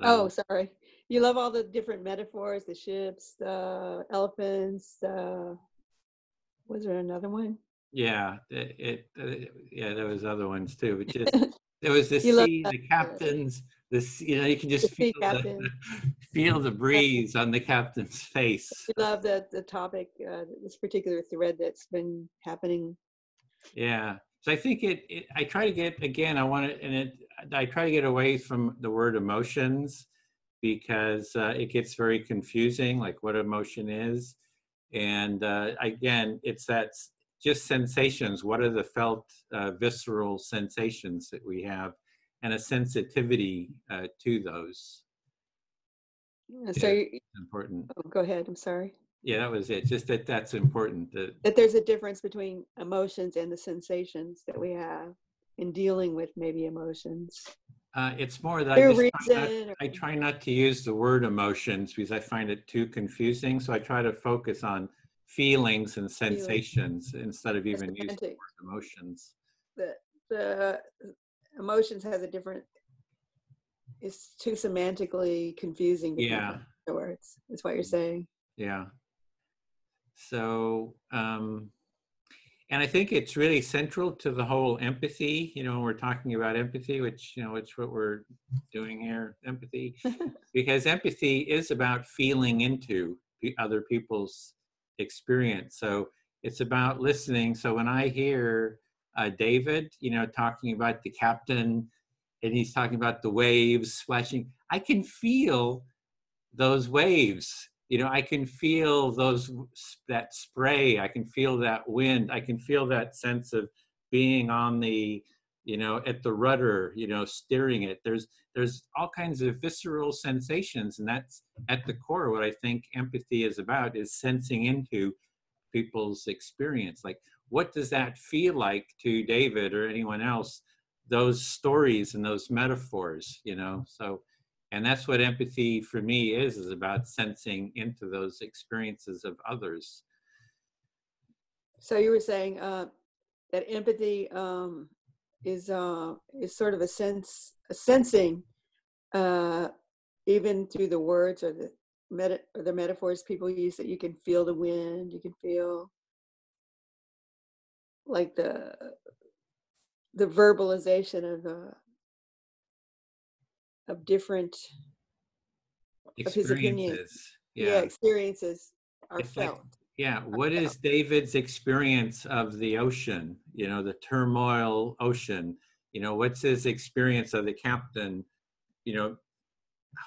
Oh, sorry. You love all the different metaphors, the ships, the elephants. Was there another one? Yeah, yeah, there was other ones too. But just there was the sea, the captains. This, you know, you can just feel feel the breeze on the captain's face. You love the topic, this particular thread that's been happening. Yeah, so I think I try to get, again, I try to get away from the word emotions because it gets very confusing, like what emotion is. And again, it's just sensations. What are the felt visceral sensations that we have, and a sensitivity to those? So it's important. Oh, go ahead. I'm sorry. Yeah, that was it. Just that's important. That there's a difference between emotions and the sensations that we have in dealing with maybe emotions. It's more that I try not to use the word emotions because I find it too confusing. So I try to focus on feelings and sensations instead of even using the word emotions. The emotions has a different, it's too semantically confusing to yeah. The words. That's what you're saying. Yeah. So, and I think it's really central to the whole empathy, you know, when we're talking about empathy, which, you know, it's what we're doing here, empathy, because empathy is about feeling into other people's experience. So it's about listening. So when I hear David, you know, talking about the captain and he's talking about the waves splashing, I can feel those waves. You know, I can feel that spray. I can feel that wind. I can feel that sense of being on the, you know, at the rudder, you know, steering it. There's all kinds of visceral sensations, and that's at the core what I think empathy is about, is sensing into people's experience. Like, what does that feel like to David or anyone else? Those stories and those metaphors, you know, so. And that's what empathy for me is about sensing into those experiences of others. So you were saying that empathy is sort of a sensing, even through the words or the metaphors people use, that you can feel the wind, you can feel like the verbalization of different experiences. Of his opinions. Yeah, experiences are felt. What is David's experience of the ocean? You know, the turmoil ocean. You know, what's his experience of the captain? You know,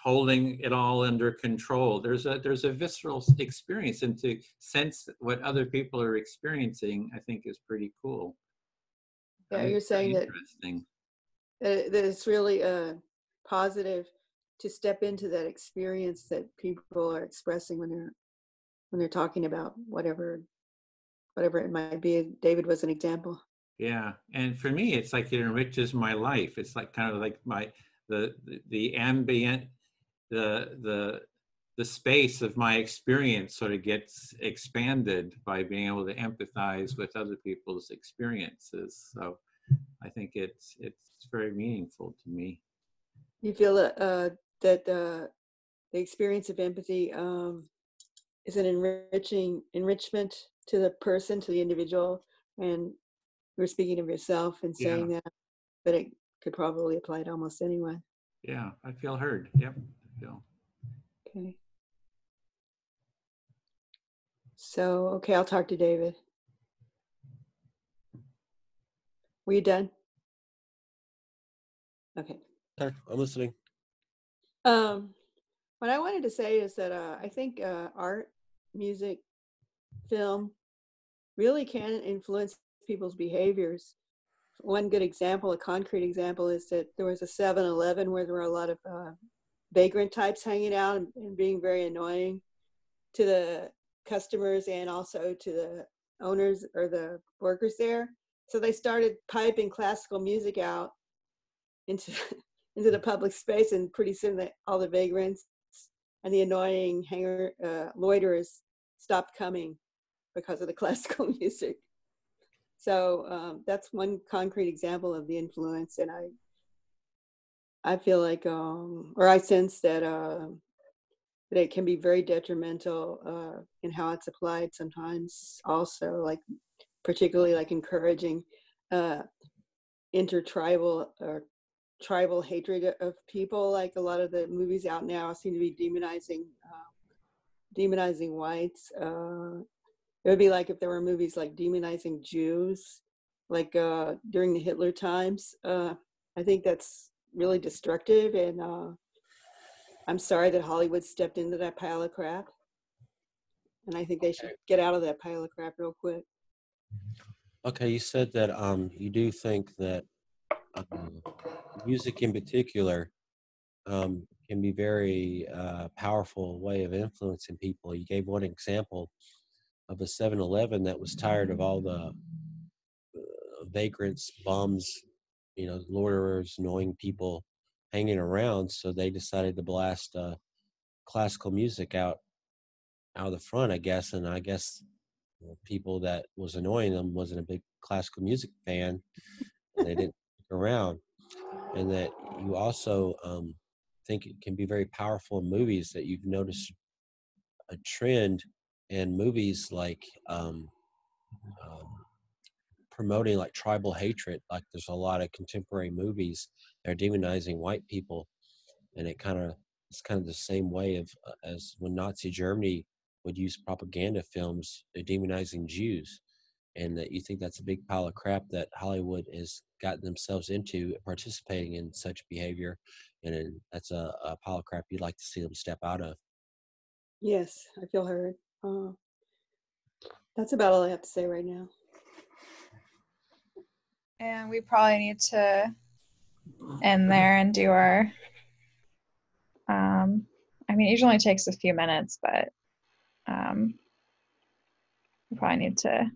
holding it all under control. There's a visceral experience, and to sense what other people are experiencing, I think, is pretty cool. Yeah, you're saying that it's really positive to step into that experience that people are expressing when they're talking about whatever it might be. David was an example. Yeah, and for me, it's like it enriches my life. It's like kind of like the ambient, the the space of my experience sort of gets expanded by being able to empathize with other people's experiences. So I think it's very meaningful to me. You feel that the experience of empathy is an enrichment to the person, to the individual, and you were speaking of yourself and saying that, but it could probably apply to almost anyone. Yeah, I feel heard. Yep. I feel. Okay. So, okay, I'll talk to David. Were you done? Okay. Okay, I'm listening. What I wanted to say is that I think art, music, film really can influence people's behaviors. One good example, a concrete example, is that there was a 7-Eleven where there were a lot of vagrant types hanging out and being very annoying to the customers and also to the owners or the workers there. So they started piping classical music out into into the public space, and pretty soon all the vagrants and the annoying loiterers stopped coming because of the classical music. So that's one concrete example of the influence, and I feel like, or I sense that that it can be very detrimental in how it's applied sometimes. Also, like particularly like encouraging intertribal or tribal hatred of people. Like a lot of the movies out now seem to be demonizing whites. It would be like if there were movies like demonizing Jews, like during the Hitler times. I think that's really destructive, and I'm sorry that Hollywood stepped into that pile of crap. And I think they should get out of that pile of crap real quick. Okay, you said that you do think that music in particular can be very powerful way of influencing people. You gave one example of a 7-Eleven that was tired of all the vagrants, bums, loiterers, annoying people hanging around, so they decided to blast classical music out of the front, I guess. And I guess people that was annoying them wasn't a big classical music fan, and they didn't stick around. And that you also think it can be very powerful in movies, that you've noticed a trend in movies like promoting like tribal hatred. Like there's a lot of contemporary movies that are demonizing white people, and it's kind of the same way of as when Nazi Germany would use propaganda films demonizing Jews. And that you think that's a big pile of crap that Hollywood has gotten themselves into, participating in such behavior, and that's a pile of crap you'd like to see them step out of. Yes, I feel heard. That's about all I have to say right now. And we probably need to end there and do our, I mean, it usually takes a few minutes, but we probably need to